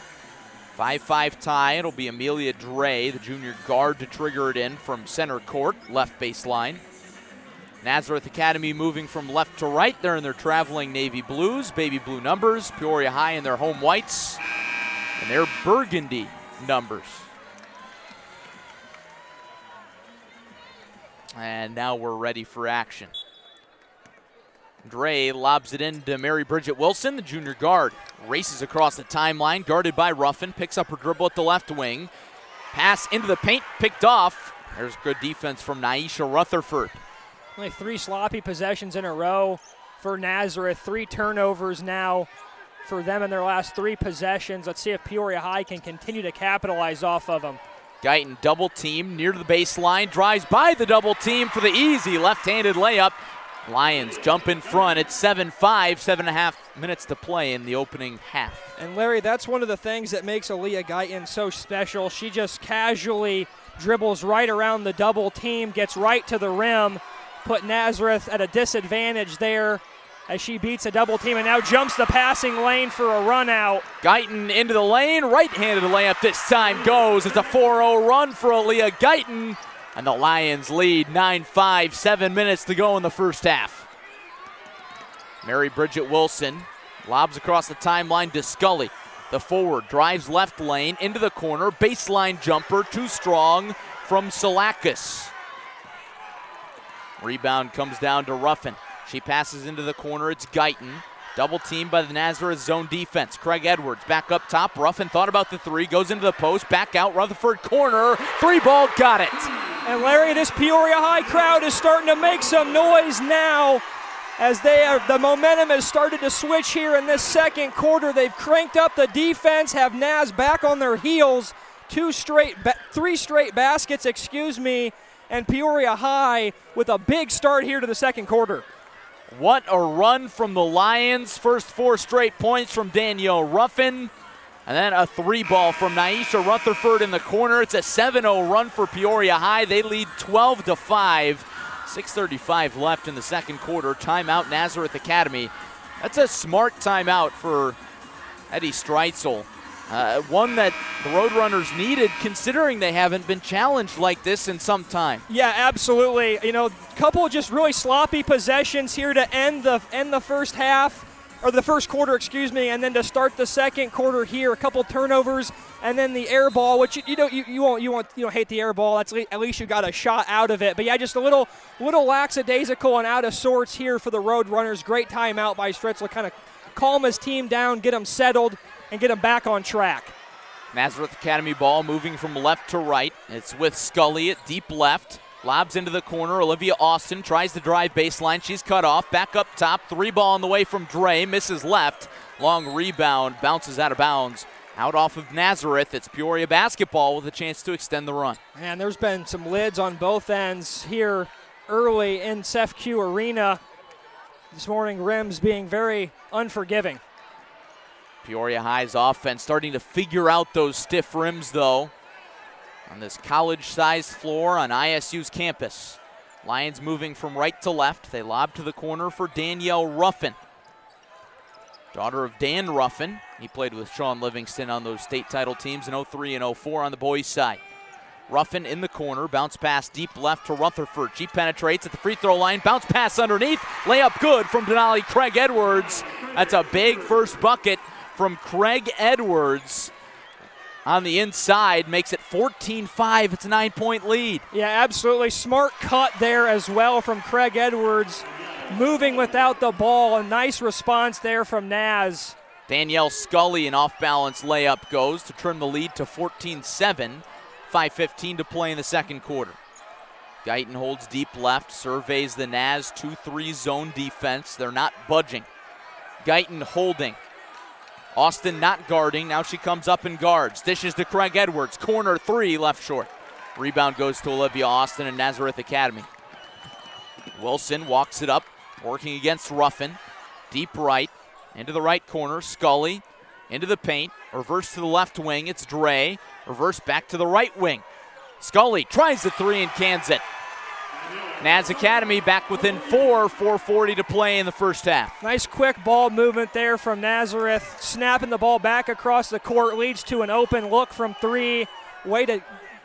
A: 5-5 tie. It'll be Amelia Dre, the junior guard, to trigger it in from center court, left baseline. Nazareth Academy moving from left to right. They're in their traveling navy blues, baby blue numbers. Peoria High in their home whites and their burgundy numbers. And now we're ready for action. Dre lobs it into Mary Bridget Wilson, the junior guard. Races across the timeline, guarded by Ruffin. Picks up her dribble at the left wing. Pass into the paint, picked off. There's good defense from Naisha Rutherford.
B: Only 3 sloppy possessions in a row for Nazareth. 3 turnovers now for them in their last 3 possessions. Let's see if Peoria High can continue to capitalize off of them.
A: Guyton double team near to the baseline, drives by the double team for the easy left-handed layup. Lions jump in front. It's 7-5, 7.5 minutes to play in the opening half.
B: And Larry, that's one of the things that makes Aaliyah Guyton so special. She just casually dribbles right around the double team, gets right to the rim, put Nazareth at a disadvantage there as she beats a double team and now jumps the passing lane for a run out.
A: Guyton into the lane, right-handed layup this time goes. It's a 4-0 run for Aaliyah Guyton, and the Lions lead 9-5, 7 minutes to go in the first half. Mary Bridget Wilson lobs across the timeline to Scully. The forward drives left lane into the corner. Baseline jumper, too strong from Salakis. Rebound comes down to Ruffin. She passes into the corner. It's Guyton. Double teamed by the Nazareth zone defense. Craig Edwards back up top. Ruffin thought about the three. Goes into the post. Back out. Rutherford corner. Three ball. Got it.
B: And Larry, this Peoria High crowd is starting to make some noise now as the momentum has started to switch here in this second quarter. They've cranked up the defense, have Naz back on their heels. Three straight baskets, and Peoria High with a big start here to the second quarter.
A: What a run from the Lions. First 4 straight points from Danielle Ruffin. And then a 3 ball from Naisha Rutherford in the corner. It's a 7-0 run for Peoria High. They lead 12-5. 6:35 left in the second quarter. Timeout Nazareth Academy. That's a smart timeout for Eddie Streitzel. One that the Roadrunners needed, considering they haven't been challenged like this in some time.
B: Yeah, absolutely. You know, a couple of just really sloppy possessions here to end the first half, or the first quarter, and then to start the second quarter here, a couple turnovers, and then the air ball, which you don't hate the air ball. That's at least you got a shot out of it. But yeah, just a little lackadaisical and out of sorts here for the Roadrunners. Great timeout by Streitzel, kind of calm his team down, get them settled, and get them back on track.
A: Nazareth Academy ball moving from left to right. It's with Scully at deep left. Lobs into the corner. Olivia Austin tries to drive baseline. She's cut off. Back up top. 3 ball on the way from Dre. Misses left. Long rebound. Bounces out of bounds. Out off of Nazareth. It's Peoria basketball with a chance to extend the run.
B: Man, there's been some lids on both ends here early in SEFQ Arena. This morning, rims being very unforgiving.
A: Peoria High's offense starting to figure out those stiff rims, though, on this college-sized floor on ISU's campus. Lions moving from right to left. They lob to the corner for Danielle Ruffin, daughter of Dan Ruffin. He played with Sean Livingston on those state title teams in 03 and 04 on the boys' side. Ruffin in the corner, bounce pass deep left to Rutherford. She penetrates at the free throw line, bounce pass underneath, layup good from Denali Craig Edwards. That's a big first bucket from Craig Edwards on the inside, makes it 14-5. It's a 9-point lead.
B: Yeah, absolutely. Smart cut there as well from Craig Edwards, moving without the ball. A nice response there from Naz.
A: Danielle Scully, an off-balance layup goes to trim the lead to 14-7. 5:15 to play in the second quarter. Guyton holds deep left, surveys the Naz 2-3 zone defense. They're not budging. Guyton holding. Austin not guarding. Now she comes up and guards. Dishes to Craig Edwards. Corner 3, left short. Rebound goes to Olivia Austin and Nazareth Academy. Wilson walks it up, working against Ruffin. Deep right, into the right corner. Scully into the paint. Reverse to the left wing. It's Dre. Reverse back to the right wing. Scully tries the 3 and cans it. Naz Academy back within 4:40 to play in the first half.
B: Nice quick ball movement there from Nazareth. Snapping the ball back across the court leads to an open look from 3.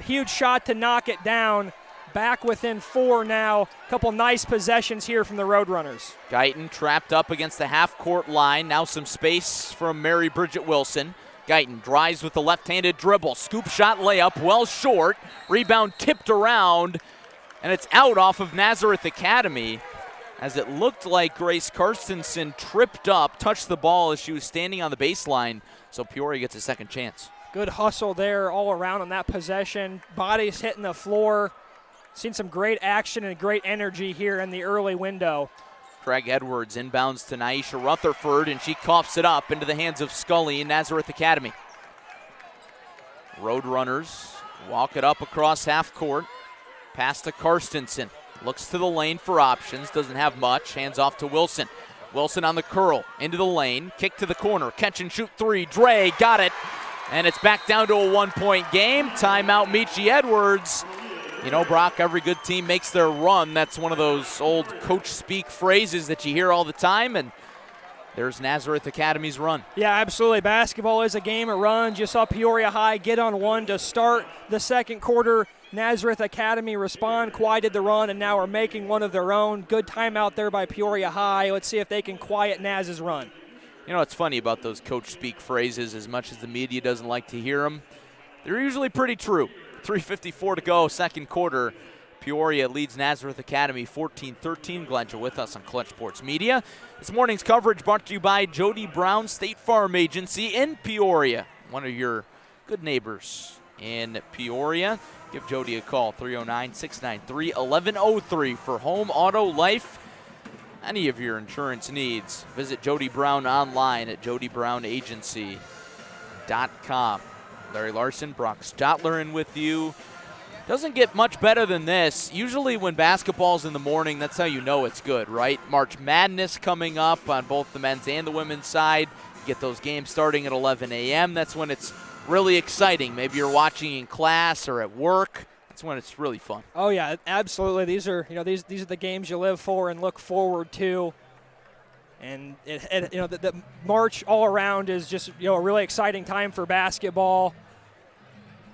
B: Huge shot to knock it down. Back within 4 now. Couple nice possessions here from the Roadrunners.
A: Guyton trapped up against the half-court line. Now some space from Mary Bridget Wilson. Guyton drives with the left-handed dribble. Scoop shot layup, well short. Rebound tipped around, and it's out off of Nazareth Academy, as it looked like Grace Karstensen tripped up, touched the ball as she was standing on the baseline, so Peoria gets a second chance.
B: Good hustle there all around on that possession. Bodies hitting the floor. Seen some great action and great energy here in the early window.
A: Craig Edwards inbounds to Naisha Rutherford, and she coughs it up into the hands of Scully in Nazareth Academy. Roadrunners walk it up across half court. Pass to Karstensen. Looks to the lane for options. Doesn't have much. Hands off to Wilson. Wilson on the curl. Into the lane. Kick to the corner. Catch and shoot 3. Dre got it. And it's back down to a 1-point game. Timeout Michi Edwards. You know, Brock, every good team makes their run. That's one of those old coach speak phrases that you hear all the time, and there's Nazareth Academy's run.
B: Yeah, absolutely. Basketball is a game of runs. You saw Peoria High get on one to start the second quarter. Nazareth Academy respond, quieted the run, and now are making one of their own. Good timeout there by Peoria High. Let's see if they can quiet Naz's run.
A: You know what's funny about those coach speak phrases, as much as the media doesn't like to hear them, they're usually pretty true. 3:54 to go, second quarter. Peoria leads Nazareth Academy 14-13. Glad you're with us on Clutch Sports Media. This morning's coverage brought to you by Jody Brown State Farm Agency in Peoria, one of your good neighbors in Peoria. Give Jody a call, 309-693-1103 for home, auto, life, any of your insurance needs. Visit Jody Brown online at jodybrown.agency.com. Larry Larson, Brock Stotler in with you. Doesn't get much better than this. Usually when basketball's in the morning, that's how you know it's good, right? March Madness coming up on both the men's and the women's side. You get those games starting at 11 a.m. That's when it's really exciting. Maybe you're watching in class or at work. That's when it's really fun.
B: Oh yeah, absolutely. These are the games you live for and look forward to. And the March all around is just a really exciting time for basketball.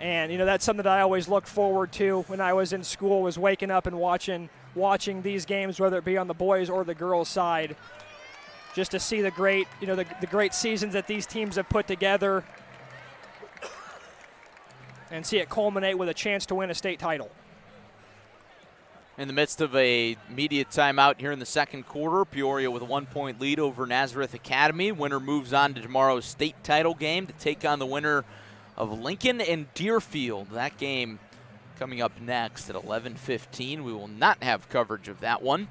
B: And that's something that I always looked forward to when I was in school, was waking up and watching these games, whether it be on the boys or the girls side, just to see the great seasons that these teams have put together and see it culminate with a chance to win a state title.
A: In the midst of a media timeout here in the second quarter, Peoria with a 1-point lead over Nazareth Academy. Winner moves on to tomorrow's state title game to take on the winner of Lincoln and Deerfield. That game coming up next at 11:15. We will not have coverage of that one.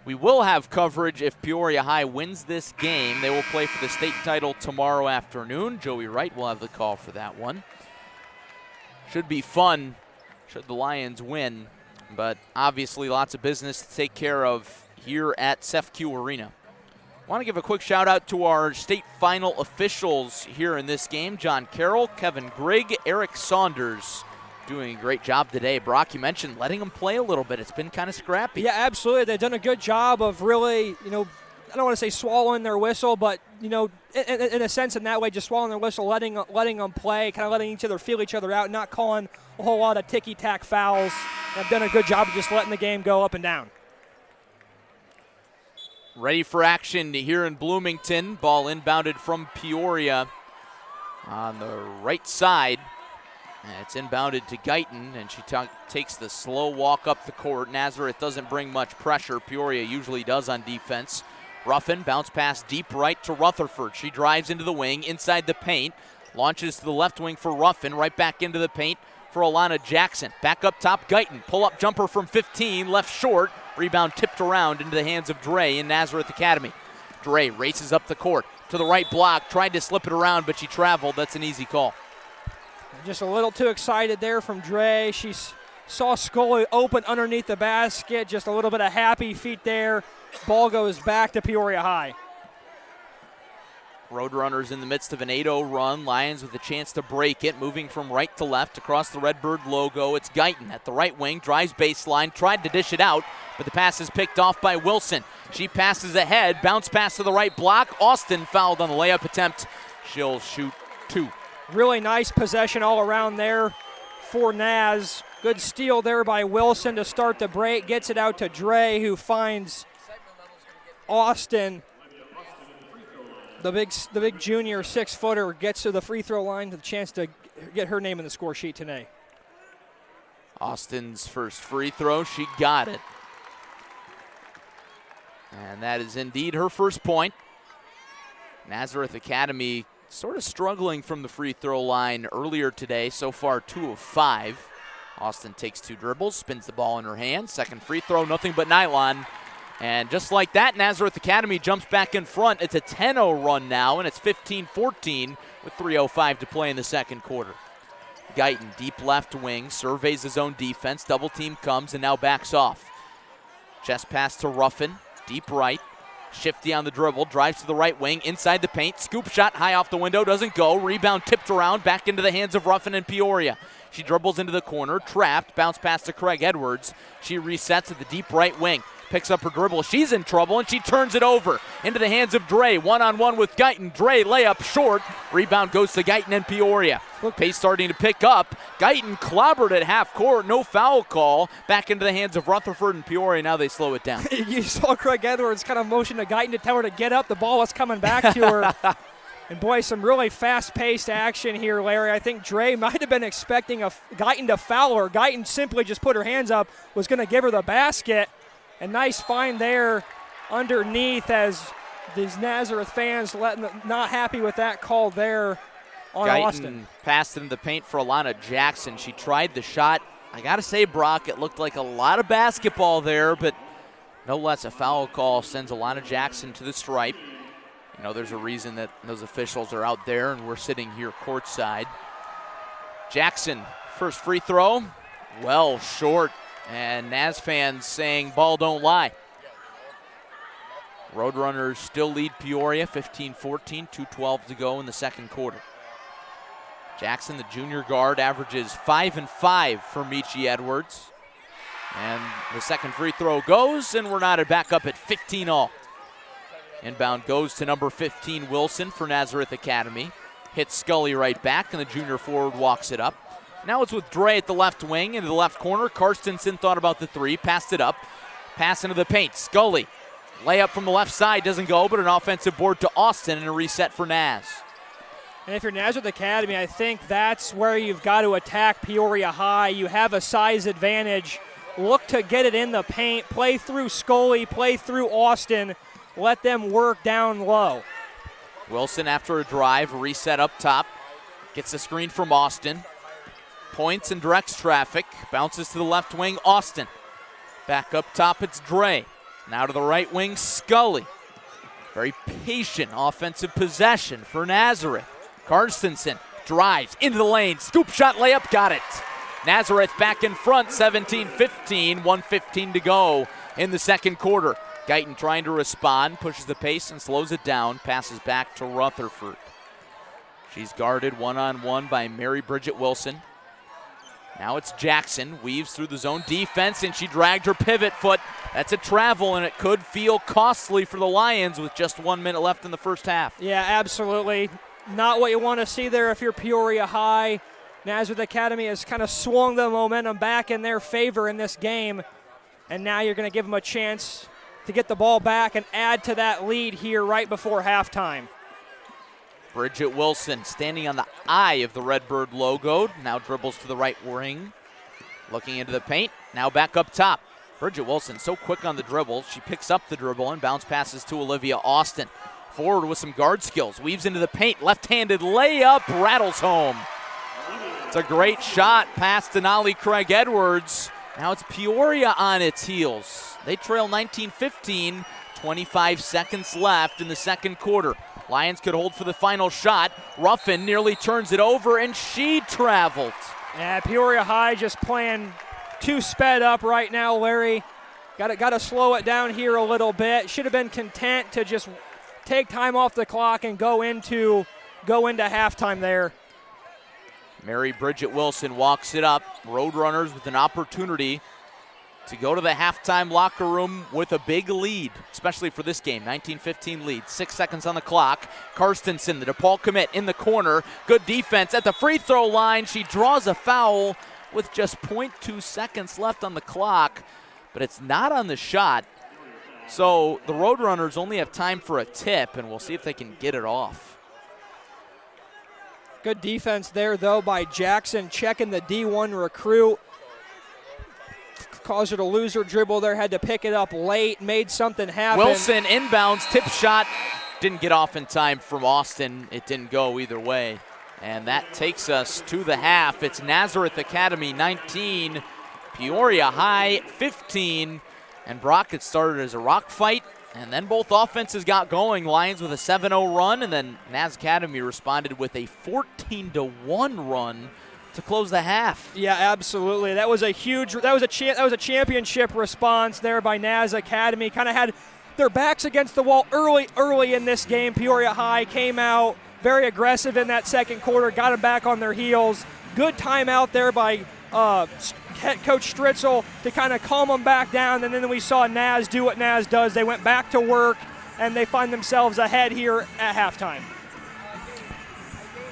A: We will have coverage if Peoria High wins this game. They will play for the state title tomorrow afternoon. Joey Wright will have the call for that one. Should be fun should the Lions win, but obviously lots of business to take care of here at CEFCU Arena. I want to give a quick shout out to our state final officials here in this game. John Carroll, Kevin Grigg, Eric Saunders doing a great job today. Brock, you mentioned letting them play a little bit. It's been kind of scrappy.
B: Yeah, absolutely. They've done a good job of really, I don't want to say swallowing their whistle, but, in a sense, in that way, just swallowing their whistle, letting them play, kind of letting each other feel each other out, not calling a whole lot of ticky-tack fouls. They've done a good job of just letting the game go up and down.
A: Ready for action here in Bloomington. Ball inbounded from Peoria on the right side. And it's inbounded to Guyton, and she takes the slow walk up the court. Nazareth doesn't bring much pressure. Peoria usually does on defense. Ruffin, bounce pass deep right to Rutherford. She drives into the wing, inside the paint. Launches to the left wing for Ruffin, right back into the paint for Alana Jackson. Back up top, Guyton. Pull-up jumper from 15, left short. Rebound tipped around into the hands of Dre in Nazareth Academy. Dre races up the court to the right block, tried to slip it around, but she traveled. That's an easy call.
B: Just a little too excited there from Dre. She saw Scully open underneath the basket. Just a little bit of happy feet there. Ball goes back to Peoria High.
A: Roadrunners in the midst of an 8-0 run. Lions with a chance to break it, moving from right to left across the Redbird logo. It's Guyton at the right wing, drives baseline, tried to dish it out, but the pass is picked off by Wilson. She passes ahead, bounce pass to the right block. Austin fouled on the layup attempt. She'll shoot 2.
B: Really nice possession all around there for Naz. Good steal there by Wilson to start the break. Gets it out to Dre, who finds Austin. The big junior 6-footer gets to the free throw line with a chance to get her name in the score sheet today.
A: Austin's first free throw, she got it. And that is indeed her first point. Nazareth Academy sort of struggling from the free throw line earlier today. So far 2 of 5. Austin takes 2 dribbles, spins the ball in her hand. Second free throw, nothing but nylon. And just like that, Nazareth Academy jumps back in front. It's a 10-0 run now, and it's 15-14 with 3:05 to play in the second quarter. Guyton, deep left wing, surveys his own defense. Double team comes and now backs off. Chest pass to Ruffin, deep right. Shifty on the dribble, drives to the right wing, inside the paint. Scoop shot high off the window, doesn't go. Rebound tipped around, back into the hands of Ruffin and Peoria. She dribbles into the corner, trapped, bounce pass to Craig Edwards. She resets at the deep right wing. picks up her dribble. She's in trouble, and she turns it over into the hands of Dre. One-on-one with Guyton. Dre layup short. Rebound goes to Guyton and Peoria. Pace starting to pick up. Guyton clobbered at half court. No foul call. Back into the hands of Rutherford and Peoria. Now they slow it down.
B: You saw Craig Edwards kind of motion to Guyton to tell her to get up. The ball was coming back to her. And, boy, some really fast-paced action here, Larry. I think Dre might have been expecting Guyton to foul her. Guyton simply just put her hands up, was going to give her the basket. And nice find there underneath as these Nazareth fans not happy with that call there on
A: Guyton
B: Austin.
A: Passed into the paint for Alana Jackson. She tried the shot. I got to say, Brock, it looked like a lot of basketball there, but no less a foul call sends Alana Jackson to the stripe. You know, there's a reason that those officials are out there and we're sitting here courtside. Jackson, first free throw, well short. And Naz fans saying, ball don't lie. Roadrunners still lead Peoria 15-14, 2:12 to go in the second quarter. Jackson, the junior guard, averages 5 and 5 for Michi Edwards. And the second free throw goes, and we're knotted back up at 15 all. Inbound goes to number 15, Wilson, for Nazareth Academy. Hits Scully right back, and the junior forward walks it up. Now it's with Dre at the left wing, into the left corner. Karstensen thought about the three, passed it up. Pass into the paint. Scully, layup from the left side, doesn't go, but an offensive board to Austin and a reset for Naz.
B: And if you're Nazareth Academy, I think that's where you've got to attack Peoria High. You have a size advantage. Look to get it in the paint. Play through Scully, play through Austin. Let them work down low.
A: Wilson, after a drive, reset up top. Gets the screen from Austin. Points and directs traffic. Bounces to the left wing, Austin. Back up top, it's Dre. Now to the right wing, Scully. Very patient offensive possession for Nazareth. Karstensen drives into the lane. Scoop shot, layup, got it. Nazareth back in front, 17-15, 1:15 to go in the second quarter. Guyton trying to respond, pushes the pace and slows it down, passes back to Rutherford. She's guarded one-on-one by Mary Bridget Wilson. Now it's Jackson, weaves through the zone defense, and she dragged her pivot foot. That's a travel, and it could feel costly for the Lions with just 1 minute left in the first half.
B: Yeah, absolutely. Not what you want to see there if you're Peoria High. Nazareth Academy has kind of swung the momentum back in their favor in this game, and now you're going to give them a chance to get the ball back and add to that lead here right before halftime.
A: Bridget Wilson standing on the eye of the Redbird logo. Now dribbles to the right wing. Looking into the paint. Now back up top. Bridget Wilson so quick on the dribble. She picks up the dribble and bounce passes to Olivia Austin. Forward with some guard skills. Weaves into the paint. Left-handed layup. Rattles home. It's a great shot. Pass to Denali Craig Edwards. Now it's Peoria on its heels. They trail 19-15. 25 seconds left in the second quarter. Lions could hold for the final shot. Ruffin nearly turns it over, and she traveled.
B: Yeah, Peoria High just playing too sped up right now, Larry. Got to slow it down here a little bit. Should have been content to just take time off the clock and go into halftime there.
A: Mary Bridget Wilson walks it up. Roadrunners with an opportunity to go to the halftime locker room with a big lead, especially for this game. 19-15 lead, 6 seconds on the clock. Karstensen, the DePaul commit, in the corner. Good defense at the free throw line. She draws a foul with just 0.2 seconds left on the clock, but it's not on the shot. So the Roadrunners only have time for a tip, and we'll see if they can get it off.
B: Good defense there, though, by Jackson, checking the D1 recruit. Caused her to lose her dribble there, had to pick it up late, made something happen.
A: Wilson inbounds, tip shot, didn't get off in time from Austin. It didn't go either way. And that takes us to the half. It's Nazareth Academy 19, Peoria High 15. And Brock, it started as a rock fight, and then both offenses got going. Lions with a 7-0 run, and then Naz Academy responded with a 14-1 run to close the half.
B: Yeah, absolutely. That was a championship response there by Naz Academy. Kind of had their backs against the wall early in this game. Peoria High came out very aggressive in that second quarter, got them back on their heels. Good timeout there by head coach Stritzel to kind of calm them back down, and then we saw Naz do what Naz does. They went back to work, and they find themselves ahead here at halftime.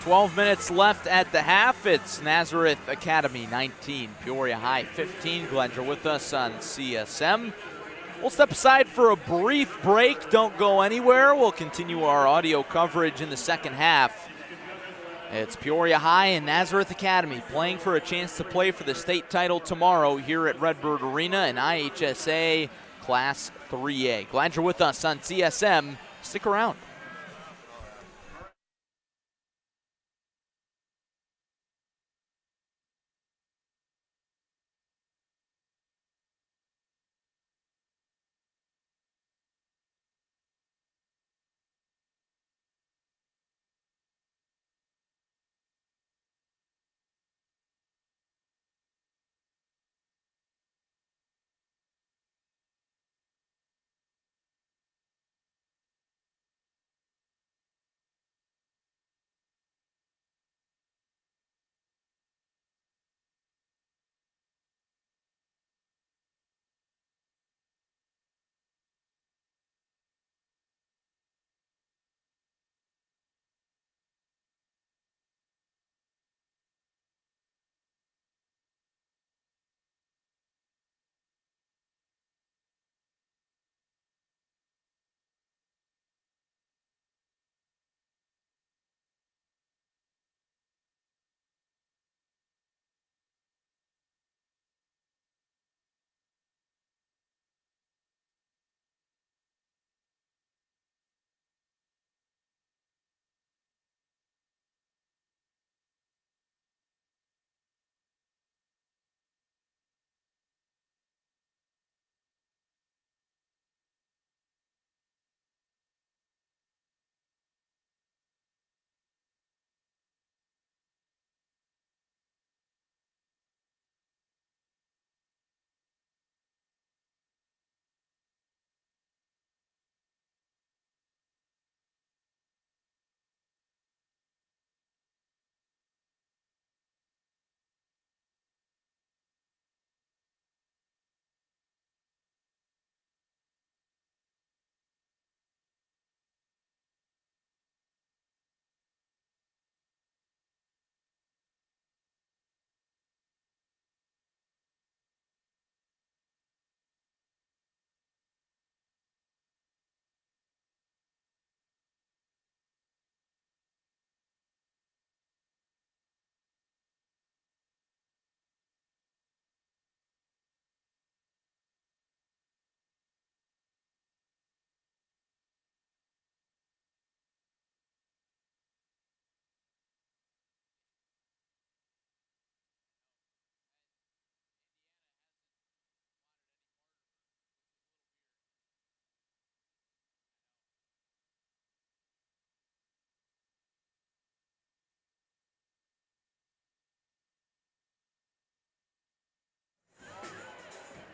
A: 12 minutes left at the half. It's Nazareth Academy 19, Peoria High 15. Glad you're with us on CSM. We'll step aside for a brief break. Don't go anywhere. We'll continue our audio coverage in the second half. It's Peoria High and Nazareth Academy playing for a chance to play for the state title tomorrow here at Redbird Arena in IHSA Class 3A. Glad you're with us on CSM. Stick around.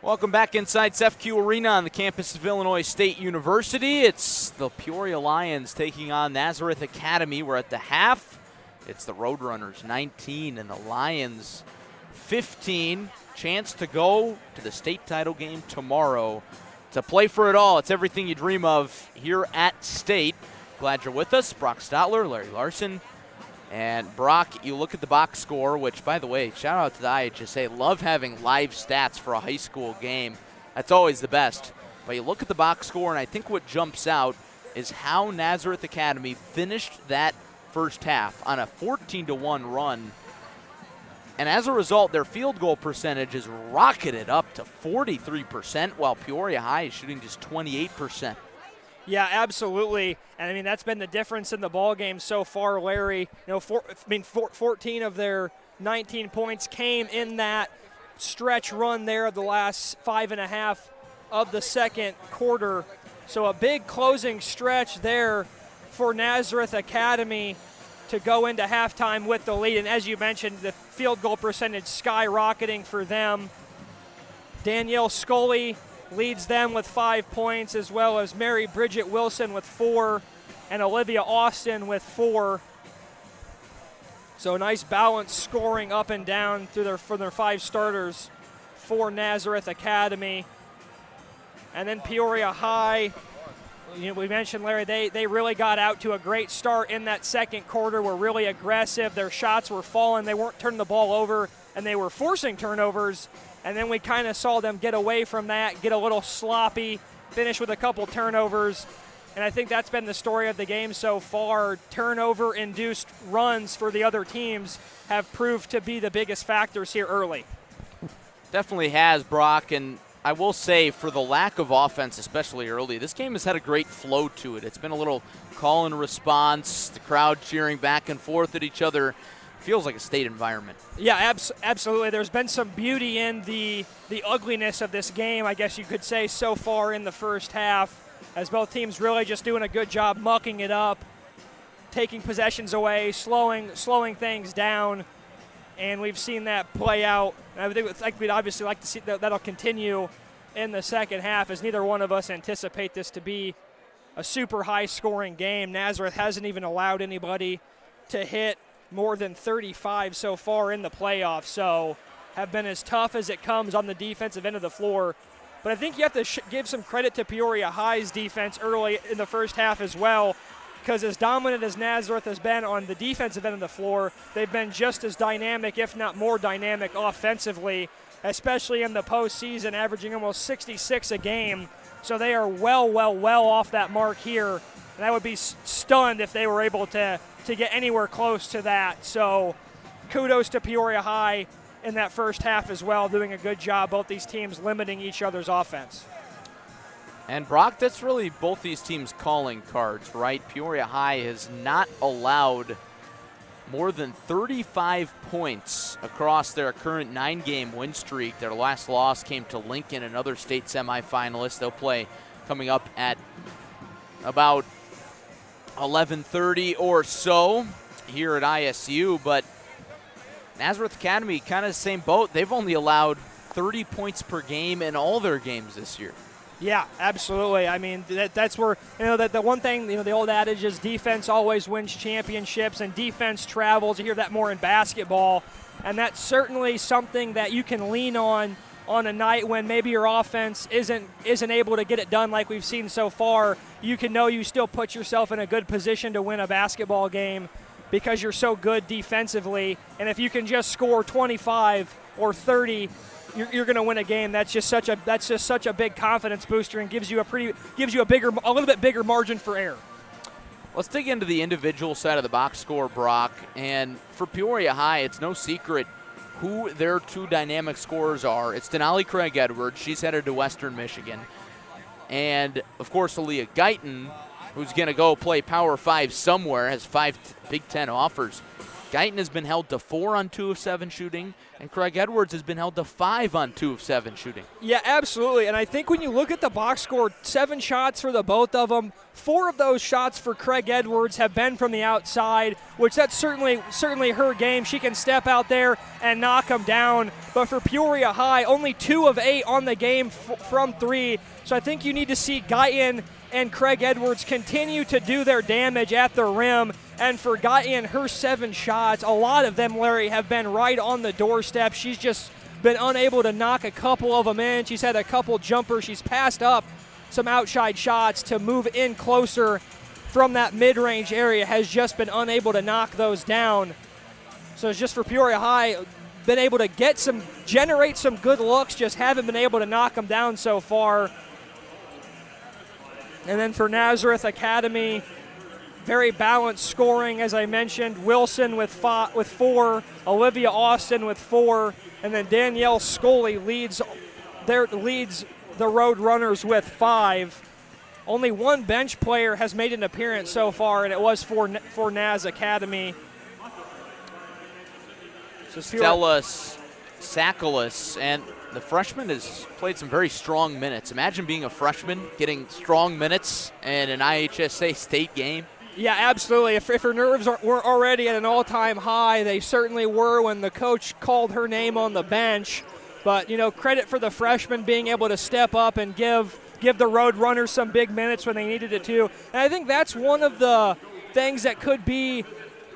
A: Welcome back inside CEFCU Arena on the campus of Illinois State University. It's the Peoria Lions taking on Nazareth Academy. We're at the half. It's the Roadrunners 19 and the Lions 15. Chance to go to the state title game tomorrow. To play for it all, it's everything you dream of here at State. Glad you're with us. Brock Stotler, Larry Larson. And Brock, you look at the box score, which, by the way, shout out to the IHSA. Love having live stats for a high school game. That's always the best. But you look at the box score, and I think what jumps out is how Nazareth Academy finished that first half on a 14-1 run. And as a result, their field goal percentage is rocketed up to 43%, while Peoria High is shooting just 28%.
B: Yeah, absolutely. And I mean, that's been the difference in the ball game so far, Larry. 14 of their 19 points came in that stretch run there of the last 5.5 of the second quarter. So a big closing stretch there for Nazareth Academy to go into halftime with the lead. And as you mentioned, the field goal percentage skyrocketing for them. Danielle Scully leads them with 5 points, as well as Mary Bridget Wilson with 4 and Olivia Austin with 4. So a nice balanced scoring up and down for their 5 starters for Nazareth Academy. And then Peoria High, we mentioned, Larry, they really got out to a great start in that second quarter, were really aggressive. Their shots were falling. They weren't turning the ball over, and they were forcing turnovers. And then we kind of saw them get away from that, get a little sloppy, finish with a couple turnovers. And I think that's been the story of the game so far. Turnover-induced runs for the other teams have proved to be the biggest factors here early.
A: Definitely has, Brock, and I will say for the lack of offense, especially early, this game has had a great flow to it. It's been a little call and response, the crowd cheering back and forth at each other. Feels like a state environment.
B: Yeah, absolutely. There's been some beauty in the ugliness of this game, I guess you could say, so far in the first half, as both teams really just doing a good job mucking it up, taking possessions away, slowing things down, and we've seen that play out. And I think we'd obviously like to see that'll continue in the second half, as neither one of us anticipate this to be a super high-scoring game. Nazareth hasn't even allowed anybody to hit more than 35 so far in the playoffs, so have been as tough as it comes on the defensive end of the floor. But I think you have to give some credit to Peoria High's defense early in the first half as well, because as dominant as Nazareth has been on the defensive end of the floor, they've been just as dynamic, if not more dynamic, offensively, especially in the postseason, averaging almost 66 a game. So they are well off that mark here, and I would be stunned if they were able to get anywhere close to that. So kudos to Peoria High in that first half as well, doing a good job, both these teams limiting each other's offense.
A: And Brock, that's really both these teams' calling cards, right? Peoria High has not allowed more than 35 points across their current 9-game win streak. Their last loss came to Lincoln, another state semifinalist. They'll play coming up at about 11:30 or so here at ISU, but Nazareth Academy kind of the same boat. They've only allowed 30 points per game in all their games this year.
B: Yeah, absolutely. I mean, that's where, that the one thing, the old adage is defense always wins championships and defense travels. You hear that more in basketball, and that's certainly something that you can lean on a night when maybe your offense isn't able to get it done like we've seen so far. You can know you still put yourself in a good position to win a basketball game because you're so good defensively. And if you can just score 25 or 30, you're going to win a game. That's just such a big confidence booster and gives you a little bit bigger margin for error.
A: Let's dig into the individual side of the box score, Brock. And for Peoria High, it's no secret who their two dynamic scorers are. It's Denali Craig Edwards. She's headed to Western Michigan. And, of course, Aaliyah Guyton, who's going to go play Power 5 somewhere, has 5 Big Ten offers. Guyton has been held to 4 on 2 of 7 shooting, and Craig Edwards has been held to 5 on 2 of 7 shooting.
B: Yeah, absolutely. And I think when you look at the box score, 7 shots for the both of them. 4 of those shots for Craig Edwards have been from the outside, which that's certainly her game. She can step out there and knock them down. But for Peoria High, only 2 of 8 on the game from 3. So I think you need to see Guyton and Craig Edwards continue to do their damage at the rim. And for Guyton, her 7 shots, a lot of them, Larry, have been right on the doorstep. She's just been unable to knock a couple of them in. She's had a couple jumpers. She's passed up some outside shots to move in closer from that mid-range area, has just been unable to knock those down. So it's just for Peoria High, been able to generate some good looks, just haven't been able to knock them down so far. And then for Nazareth Academy, very balanced scoring, as I mentioned. Wilson with 4, Olivia Austin with 4, and then Danielle Scully leads the Road Runners with 5. Only one bench player has made an appearance so far, and it was for Naz Academy. So
A: Stella Sakalis, and the freshman has played some very strong minutes. Imagine being a freshman, getting strong minutes in an IHSA state game.
B: Yeah, absolutely. If her nerves weren't already at an all-time high, they certainly were when the coach called her name on the bench. But, credit for the freshman being able to step up and give the Road Runners some big minutes when they needed it to. And I think that's one of the things that could be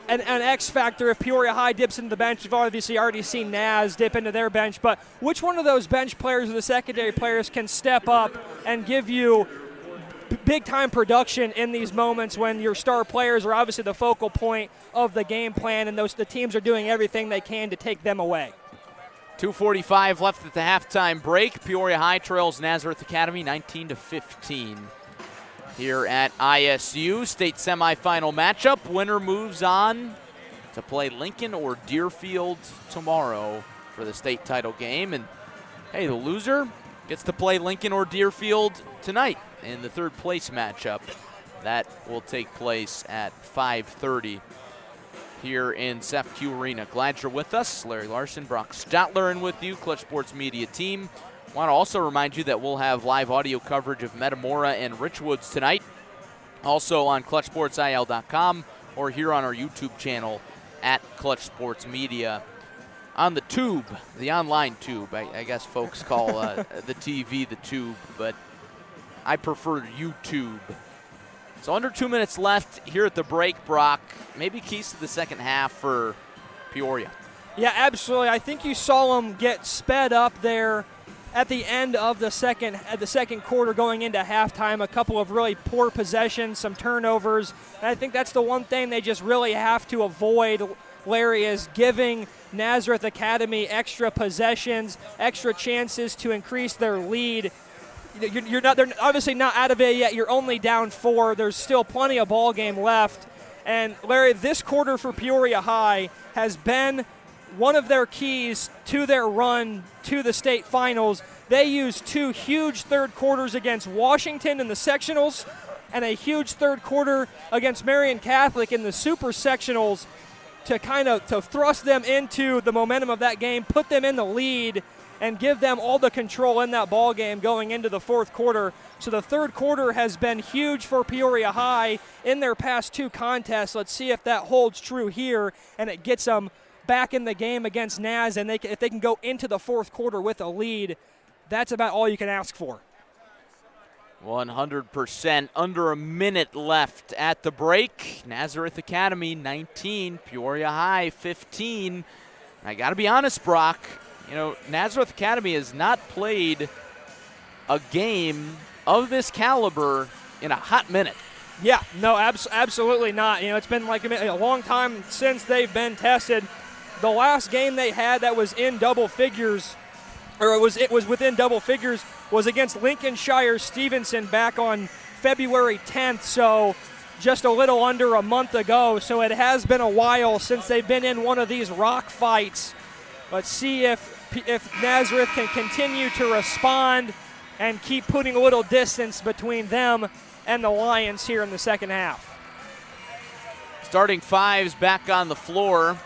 B: an X factor if Peoria High dips into the bench. We've obviously already seen Naz dip into their bench, but which one of those bench players or the secondary players can step up and give you big-time production in these moments when your star players are obviously the focal point of the game plan and the teams are doing everything they can to take them away?
A: 2:45 left at the halftime break. Peoria High trails Nazareth Academy 19-15 here at ISU. State semifinal matchup. Winner moves on to play Lincoln or Deerfield tomorrow for the state title game. And hey, the loser gets to play Lincoln or Deerfield tonight in the third place matchup. That will take place at 5:30 here in SEFCU Arena. Glad you're with us. Larry Larson, Brock Stotler in with you, Clutch Sports Media team. Want to also remind you that we'll have live audio coverage of Metamora and Richwoods tonight, also on ClutchSportsIL.com or here on our YouTube channel at Clutch Sports Media. On the tube, the online tube, I guess folks call the TV the tube, but I prefer YouTube. So under 2 minutes left here at the break, Brock. Maybe keys to the second half for Peoria.
B: Yeah, absolutely. I think you saw them get sped up there at the end of the second quarter going into halftime. A couple of really poor possessions, some turnovers. And I think that's the one thing they just really have to avoid, Larry, is giving Nazareth Academy extra possessions, extra chances to increase their lead. They're obviously not out of it yet. You're only down 4. There's still plenty of ball game left. And Larry, this quarter for Peoria High has been one of their keys to their run to the state finals. They used 2 huge third quarters against Washington in the sectionals and a huge third quarter against Marian Catholic in the super sectionals to thrust them into the momentum of that game, put them in the lead, and give them all the control in that ball game going into the fourth quarter. So the third quarter has been huge for Peoria High in their past 2 contests. Let's see if that holds true here and it gets them back in the game against Naz, and if they can go into the fourth quarter with a lead, that's about all you can ask for.
A: 100%. Under a minute left at the break. Nazareth Academy 19, Peoria High 15. I got to be honest, Brock. You know, Nazareth Academy has not played a game of this caliber in a hot minute.
B: Yeah, no, absolutely not. You know, it's been like a long time since they've been tested. The last game they had that was in double figures, or it was within double figures, was against Lincolnshire Stevenson back on February 10th, so just a little under a month ago. So it has been a while since they've been in one of these rock fights. Let's see if Nazareth can continue to respond and keep putting a little distance between them and the Lions here in the second half.
A: Starting 5s back on the floor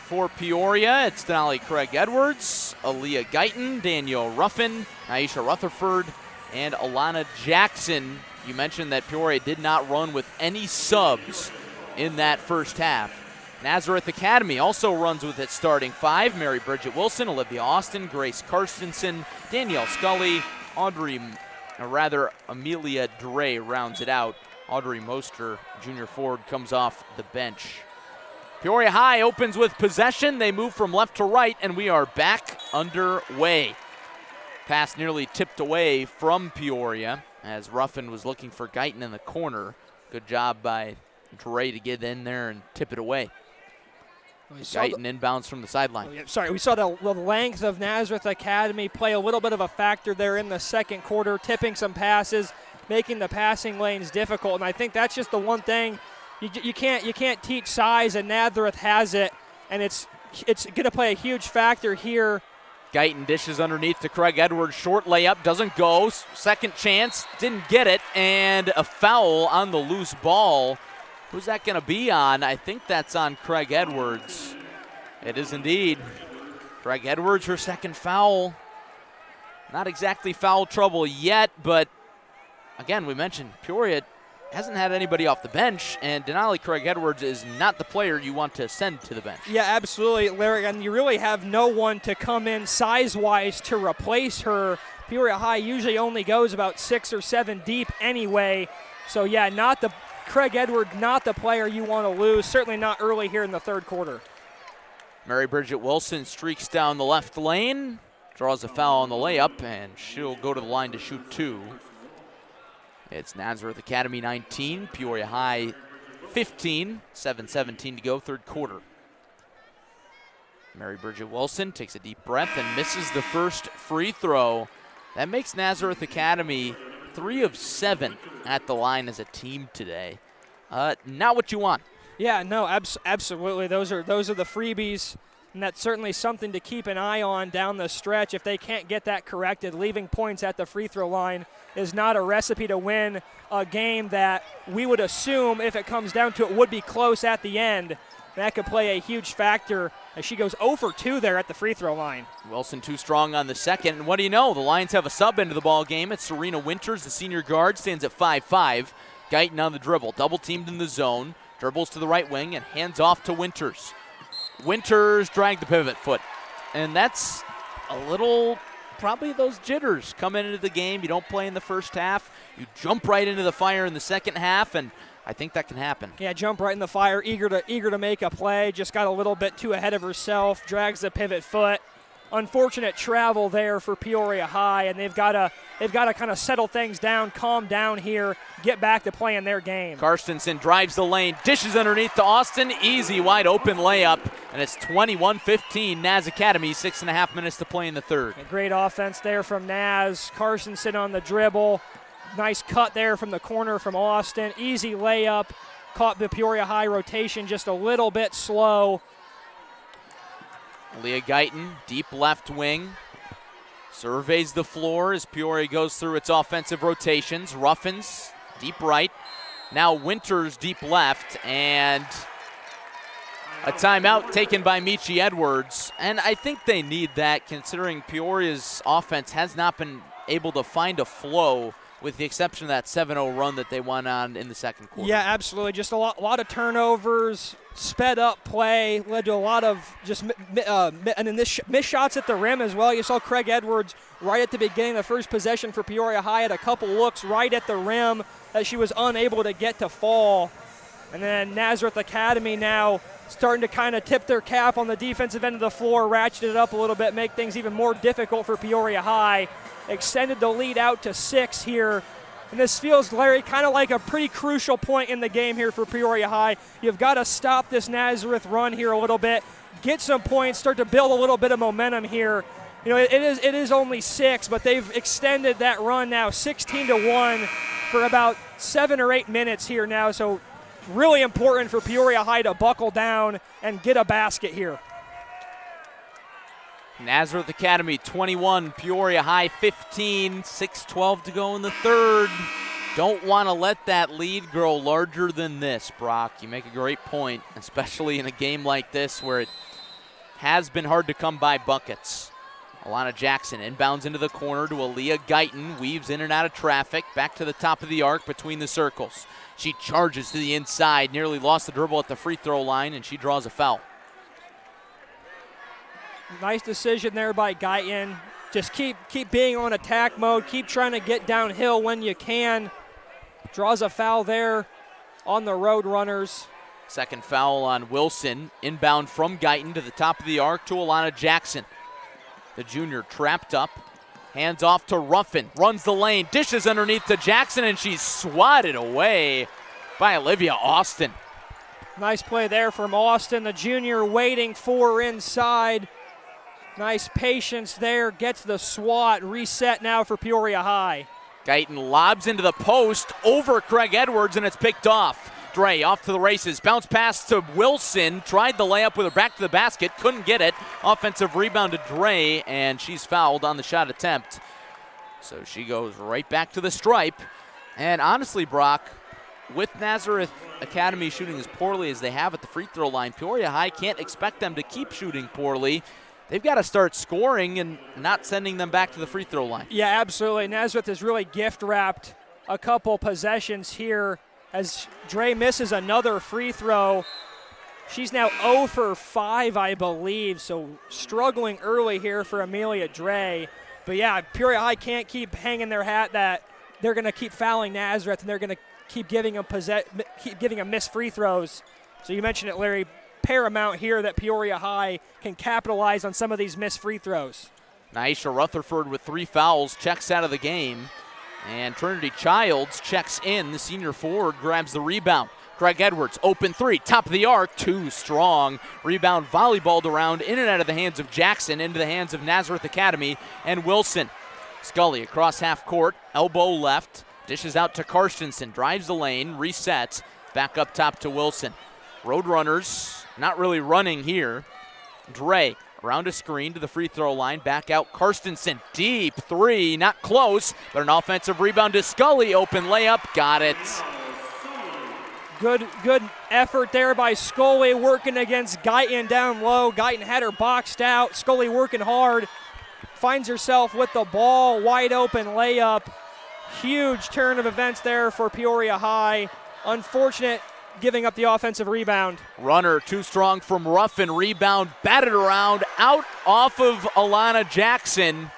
A: for Peoria. It's Denali Craig Edwards, Aaliyah Guyton, Danielle Ruffin, Aisha Rutherford, and Alana Jackson. You mentioned that Peoria did not run with any subs in that first half. Nazareth Academy also runs with its starting 5. Mary Bridget Wilson, Olivia Austin, Grace Karstensen, Danielle Scully, Amelia Dre rounds it out. Audrey Moster, junior forward, comes off the bench. Peoria High opens with possession. They move from left to right, and we are back underway. Pass nearly tipped away from Peoria as Ruffin was looking for Guyton in the corner. Good job by Dre to get in there and tip it away. Guyton inbounds from the sideline.
B: We saw the length of Nazareth Academy play a little bit of a factor there in the second quarter, tipping some passes, making the passing lanes difficult. And I think that's just the one thing you can't teach size, and Nazareth has it, and it's going to play a huge factor here.
A: Guyton dishes underneath to Craig Edwards. Short layup, doesn't go. Second chance, didn't get it, and a foul on the loose ball. Who's that going to be on? I think that's on Craig Edwards. It is indeed. Craig Edwards, her second foul. Not exactly foul trouble yet, but again, we mentioned Peoria hasn't had anybody off the bench, and Denali Craig Edwards is not the player you want to send to the bench.
B: Yeah, absolutely, Larry, and you really have no one to come in size-wise to replace her. Peoria High usually only goes about 6 or 7 deep anyway, so yeah, not Craig Edwards, not the player you want to lose, certainly not early here in the third quarter.
A: Mary Bridget Wilson streaks down the left lane, draws a foul on the layup, and she'll go to the line to shoot 2. It's Nazareth Academy 19, Peoria High 15, 7:17 to go, third quarter. Mary Bridget Wilson takes a deep breath and misses the first free throw. That makes Nazareth Academy 3 of 7 at the line as a team today. Not what you want.
B: Yeah, no, absolutely. Those are the freebies, and that's certainly something to keep an eye on down the stretch. If they can't get that corrected, leaving points at the free throw line is not a recipe to win a game that we would assume, if it comes down to it, would be close at the end. That could play a huge factor as she goes 0 for 2 there at the free throw line.
A: Wilson too strong on the second, and what do you know? The Lions have a sub into the ball game. It's Serena Winters, the senior guard, stands at 5'5". Guyton on the dribble, double teamed in the zone, dribbles to the right wing and hands off to Winters. Winters dragged the pivot foot, and that's a little, probably those jitters coming into the game. You don't play in the first half, you jump right into the fire in the second half, and I think that can happen.
B: Yeah, jump right in the fire, eager to make a play, just got a little bit too ahead of herself, drags the pivot foot. Unfortunate travel there for Peoria High, and they've got to kind of settle things down, calm down here, get back to playing their game.
A: Karstensen drives the lane, dishes underneath to Austin, easy wide open layup, and it's 21-15 Naz Academy, 6.5 minutes to play in the third.
B: A great offense there from Naz. Karstensen on the dribble, nice cut there from the corner from Austin, easy layup, caught the Peoria High rotation just a little bit slow.
A: Leah Guyton, deep left wing, surveys the floor as Peoria goes through its offensive rotations. Ruffins, deep right. Now Winters, deep left, and a timeout taken by Michi Edwards. And I think they need that, considering Peoria's offense has not been able to find a flow, with the exception of that 7-0 run that they went on in the second quarter.
B: Yeah, absolutely. Just a lot of turnovers, sped up play, led to a lot of just missed shots at the rim as well. You saw Craig Edwards right at the beginning of the first possession for Peoria High had a couple looks right at the rim that she was unable to get to fall. And then Nazareth Academy now starting to kind of tip their cap on the defensive end of the floor, ratchet it up a little bit, make things even more difficult for Peoria High. Extended the lead out to 6 here. And this feels, Larry, kind of like a pretty crucial point in the game here for Peoria High. You've got to stop this Nazareth run here a little bit, get some points, start to build a little bit of momentum here. You know, it is only 6, but they've extended that run now 16-1 for about 7 or 8 minutes here now. So really important for Peoria High to buckle down and get a basket here.
A: Nazareth Academy 21, Peoria High 15, 6:12 to go in the third. Don't want to let that lead grow larger than this, Brock. You make a great point, especially in a game like this where it has been hard to come by buckets. Alana Jackson inbounds into the corner to Aaliyah Guyton, weaves in and out of traffic, back to the top of the arc between the circles. She charges to the inside, nearly lost the dribble at the free throw line, and she draws a foul.
B: Nice decision there by Guyton. Just keep being on attack mode. Keep trying to get downhill when you can. Draws a foul there on the Roadrunners.
A: Second foul on Wilson. Inbound from Guyton to the top of the arc to Alana Jackson. The junior trapped up. Hands off to Ruffin. Runs the lane. Dishes underneath to Jackson, and she's swatted away by Olivia Austin.
B: Nice play there from Austin. The junior waiting for her inside. Nice patience there, gets the swat, reset now for Peoria High.
A: Guyton lobs into the post over Craig Edwards, and it's picked off. Dre off to the races, bounce pass to Wilson, tried the layup with her back to the basket, couldn't get it. Offensive rebound to Dre, and she's fouled on the shot attempt. So she goes right back to the stripe. And honestly, Brock, with Nazareth Academy shooting as poorly as they have at the free throw line, Peoria High can't expect them to keep shooting poorly. They've got to start scoring and not sending them back to the free throw line.
B: Yeah, absolutely. Nazareth has really gift-wrapped a couple possessions here as Dre misses another free throw. She's now 0 for 5, I believe, so struggling early here for Amelia Dre. But yeah, Peoria High can't keep hanging their hat that they're going to keep fouling Nazareth, and they're going to keep giving them missed free throws. So you mentioned it, Larry, paramount here that Peoria High can capitalize on some of these missed free throws.
A: Nyesha Rutherford with 3 fouls checks out of the game. And Trinity Childs checks in. The senior forward grabs the rebound. Greg Edwards, open 3, top of the arc, too strong. Rebound volleyballed around in and out of the hands of Jackson, into the hands of Nazareth Academy and Wilson. Scully across half court, elbow left, dishes out to Karstensen, drives the lane, resets, back up top to Wilson. Roadrunners not really running here. Dre around a screen to the free throw line, back out Karstensen, deep 3, not close, but an offensive rebound to Scully, open layup, got it.
B: Good effort there by Scully, working against Guyton down low. Guyton had her boxed out. Scully working hard, finds herself with the ball, wide open layup. Huge turn of events there for Peoria High. Unfortunate giving up the offensive rebound.
A: Runner too strong from Ruffin, rebound batted around, out off of Alana Jackson.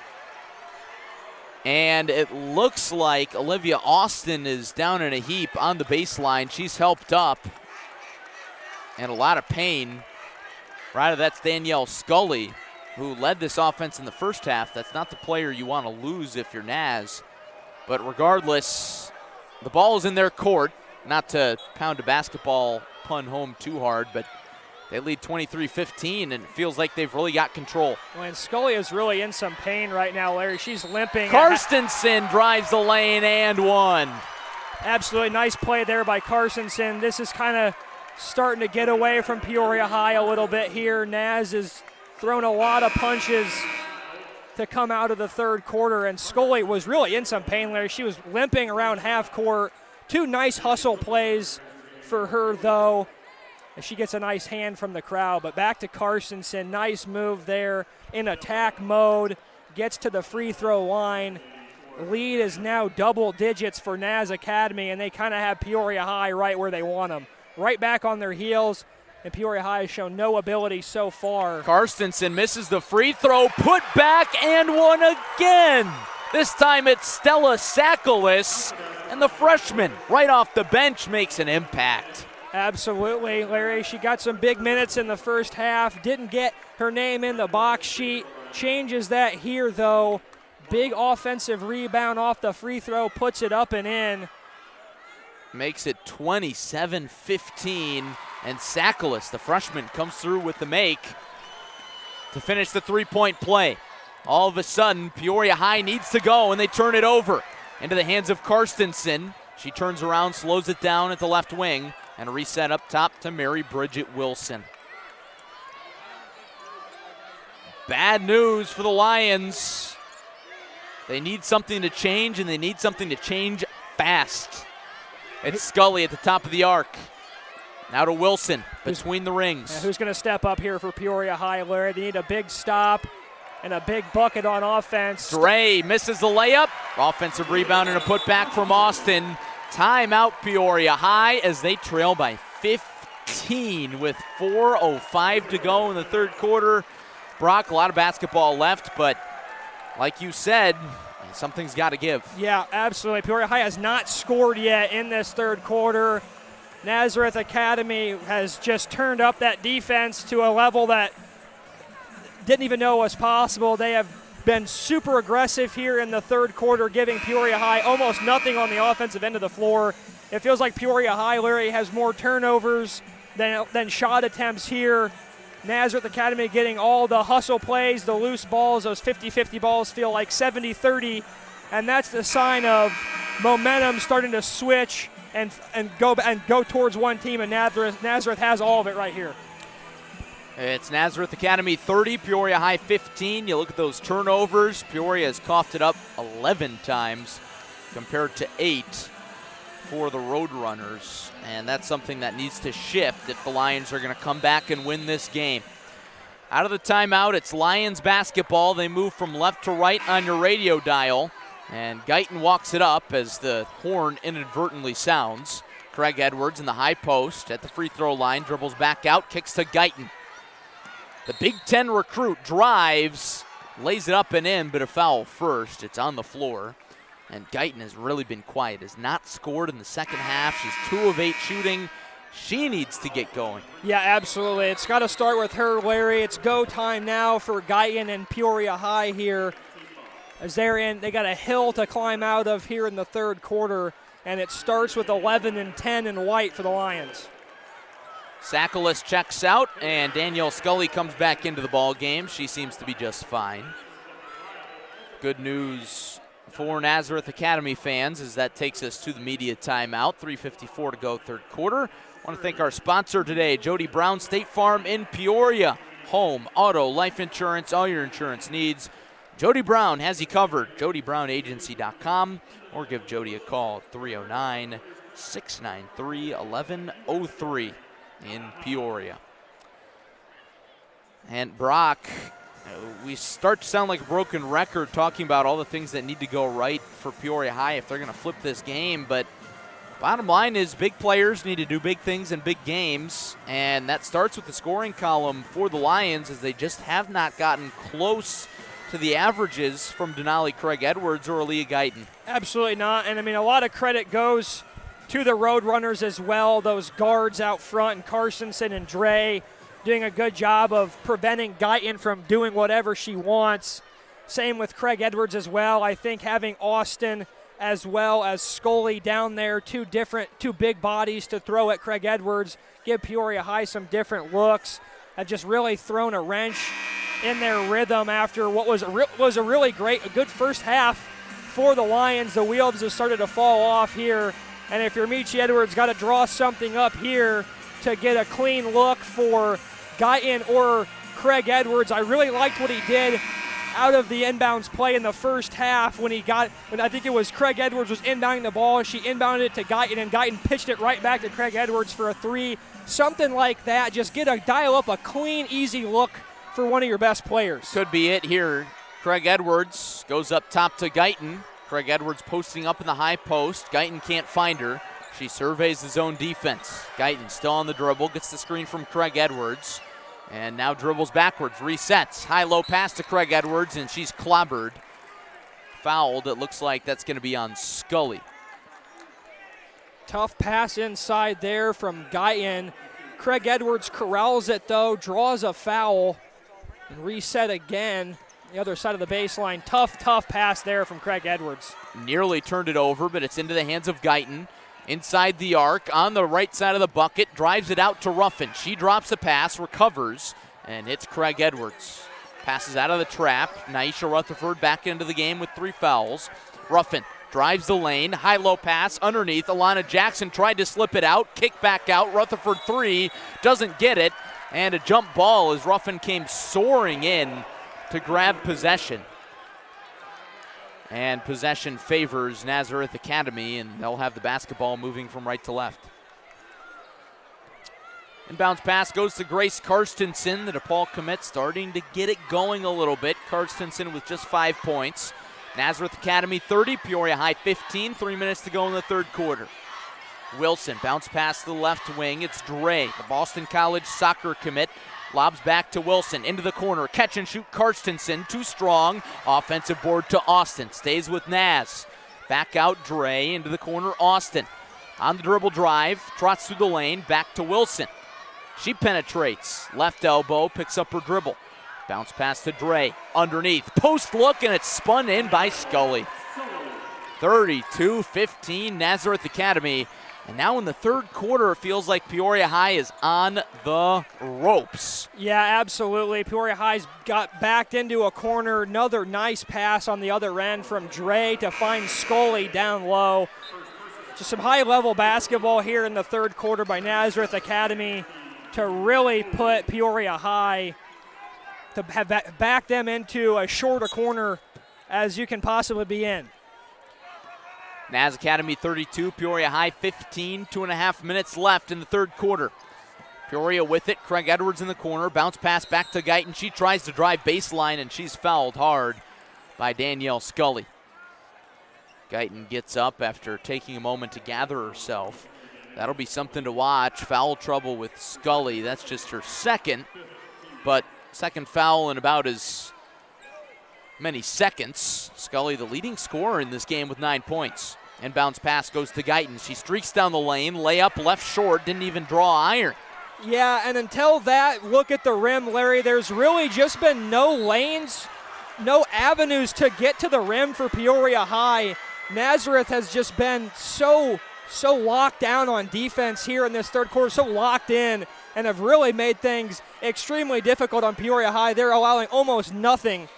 A: And it looks like Olivia Austin is down in a heap on the baseline. She's helped up. And a lot of pain. Right, that's Danielle Scully, who led this offense in the first half. That's not the player you want to lose if you're Naz. But regardless, the ball is in their court. Not to pound a basketball pun home too hard, but they lead 23-15, and it feels like they've really got control.
B: Well, and Scully is really in some pain right now, Larry. She's limping.
A: Karstensen drives the lane and one.
B: Absolutely nice play there by Karstensen. This is kind of starting to get away from Peoria High a little bit here. Naz has thrown a lot of punches to come out of the third quarter, and Scully was really in some pain, Larry. She was limping around half court. 2 nice hustle plays for her, though. She gets a nice hand from the crowd, but back to Karstensen. Nice move there in attack mode. Gets to the free throw line. Lead is now double digits for Naz Academy, and they kind of have Peoria High right where they want them. Right back on their heels, and Peoria High has shown no ability so far.
A: Karstensen misses the free throw, put back and one again. This time it's Stella Sakalis, and the freshman right off the bench makes an impact.
B: Absolutely, Larry. She got some big minutes in the first half. Didn't get her name in the box sheet. Changes that here, though. Big offensive rebound off the free throw. Puts it up and in.
A: Makes it 27-15. And Sakalis, the freshman, comes through with the make to finish the three-point play. All of a sudden, Peoria High needs to go, and they turn it over into the hands of Karstensen. She turns around, slows it down at the left wing. And a reset up top to Mary Bridget Wilson. Bad news for the Lions. They need something to change, and they need something to change fast. It's Scully at the top of the arc. Now to Wilson between the rings.
B: Who's going to step up here for Peoria High, Larry? They need a big stop and a big bucket on offense.
A: Dre misses the layup. Offensive rebound and a putback from Austin. Timeout Peoria High as they trail by 15 with 4:05 to go in the third quarter. Brock, a lot of basketball left, but like you said, something's got to give.
B: Yeah, absolutely. Peoria High has not scored yet in this third quarter. Nazareth Academy has just turned up that defense to a level that didn't even know was possible. They have been super aggressive here in the third quarter, giving Peoria High almost nothing on the offensive end of the floor. It feels like Peoria High, Larry, has more turnovers than shot attempts here. Nazareth Academy getting all the hustle plays, the loose balls, those 50-50 balls feel like 70-30, and that's the sign of momentum starting to switch and go towards one team, and Nazareth has all of it right here.
A: It's Nazareth Academy 30, Peoria High 15. You look at those turnovers. Peoria has coughed it up 11 times compared to 8 for the Roadrunners. And that's something that needs to shift if the Lions are going to come back and win this game. Out of the timeout, it's Lions basketball. They move from left to right on your radio dial. And Guyton walks it up as the horn inadvertently sounds. Craig Edwards in the high post at the free throw line, dribbles back out, kicks to Guyton. The Big Ten recruit drives, lays it up and in, but a foul first. It's on the floor. And Guyton has really been quiet, has not scored in the second half. She's 2 of 8 shooting. She needs to get going.
B: Yeah, absolutely. It's got to start with her, Larry. It's go time now for Guyton and Peoria High here. As they got a hill to climb out of here in the third quarter, and it starts with 11 and 10 in white for the Lions.
A: Sakalis checks out, and Danielle Scully comes back into the ball game. She seems to be just fine. Good news for Nazareth Academy fans as that takes us to the media timeout. 3:54 to go, third quarter. I want to thank our sponsor today, Jody Brown State Farm in Peoria. Home, auto, life insurance, all your insurance needs. Jody Brown has you covered. JodyBrownAgency.com, or give Jody a call at 309-693-1103 in Peoria. And Brock, we start to sound like a broken record talking about all the things that need to go right for Peoria High if they're going to flip this game, but bottom line is big players need to do big things in big games, and that starts with the scoring column for the Lions as they just have not gotten close to the averages from Denali Craig Edwards or Aaliyah Guyton.
B: Absolutely not, and I mean a lot of credit goes to the Roadrunners as well, those guards out front, and Carstensen and Dre doing a good job of preventing Guyton from doing whatever she wants. Same with Craig Edwards as well. I think having Austin as well as Scully down there, two big bodies to throw at Craig Edwards, give Peoria High some different looks, have just really thrown a wrench in their rhythm after what was a really good first half for the Lions. The wheels have started to fall off here, and if you're Michi Edwards, got to draw something up here to get a clean look for Guyton or Craig Edwards. I really liked what he did out of the inbounds play in the first half when I think it was Craig Edwards was inbounding the ball. She inbounded it to Guyton, and Guyton pitched it right back to Craig Edwards for a three. Something like that. Just dial up a clean, easy look for one of your best players.
A: Could be it here. Craig Edwards goes up top to Guyton. Craig Edwards posting up in the high post. Guyton can't find her. She surveys the zone defense. Guyton still on the dribble, gets the screen from Craig Edwards, and now dribbles backwards, resets. High-low pass to Craig Edwards, and she's clobbered. Fouled. It looks like that's going to be on Scully.
B: Tough pass inside there from Guyton. Craig Edwards corrals it, though, draws a foul, and reset again. The other side of the baseline. Tough pass there from Craig Edwards.
A: Nearly turned it over, but it's into the hands of Guyton. Inside the arc, on the right side of the bucket, drives it out to Ruffin. She drops a pass, recovers, and hits Craig Edwards. Passes out of the trap. Naisha Rutherford back into the game with 3 fouls. Ruffin drives the lane, high-low pass underneath. Alana Jackson tried to slip it out, kick back out. Rutherford 3, doesn't get it, and a jump ball as Ruffin came soaring in to grab possession. And possession favors Nazareth Academy, and they'll have the basketball moving from right to left. Inbounds pass goes to Grace Karstensen. The DePaul commit starting to get it going a little bit. Karstensen with just 5 points. Nazareth Academy 30, Peoria High 15. 3 minutes to go in the third quarter. Wilson bounce pass to the left wing. It's Dre, the Boston College soccer commit. Lobs back to Wilson, into the corner, catch and shoot Karstensen, too strong. Offensive board to Austin, stays with Naz. Back out Dre, into the corner Austin. On the dribble drive, trots through the lane, back to Wilson. She penetrates, left elbow, picks up her dribble. Bounce pass to Dre, underneath, post look, and it's spun in by Scully. 32-15 Nazareth Academy. And now in the third quarter, it feels like Peoria High is on the ropes.
B: Yeah, absolutely. Peoria High's got backed into a corner. Another nice pass on the other end from Dre to find Scully down low. Just some high-level basketball here in the third quarter by Nazareth Academy to really put Peoria High, to have back them into as short a corner as you can possibly be in.
A: Naz Academy 32, Peoria High 15, 2.5 minutes left in the third quarter. Peoria with it, Craig Edwards in the corner, bounce pass back to Guyton. She tries to drive baseline, and she's fouled hard by Danielle Scully. Guyton gets up after taking a moment to gather herself. That'll be something to watch. Foul trouble with Scully. That's just her second, but second foul in about as many seconds. Scully, the leading scorer in this game with 9 points. Inbounds pass goes to Guyton. She streaks down the lane, layup left short, didn't even draw iron.
B: Yeah, and until that look at the rim, Larry, there's really just been no lanes, no avenues to get to the rim for Peoria High. Nazareth has just been so locked down on defense here in this third quarter, so locked in, and have really made things extremely difficult on Peoria High. They're allowing almost nothing,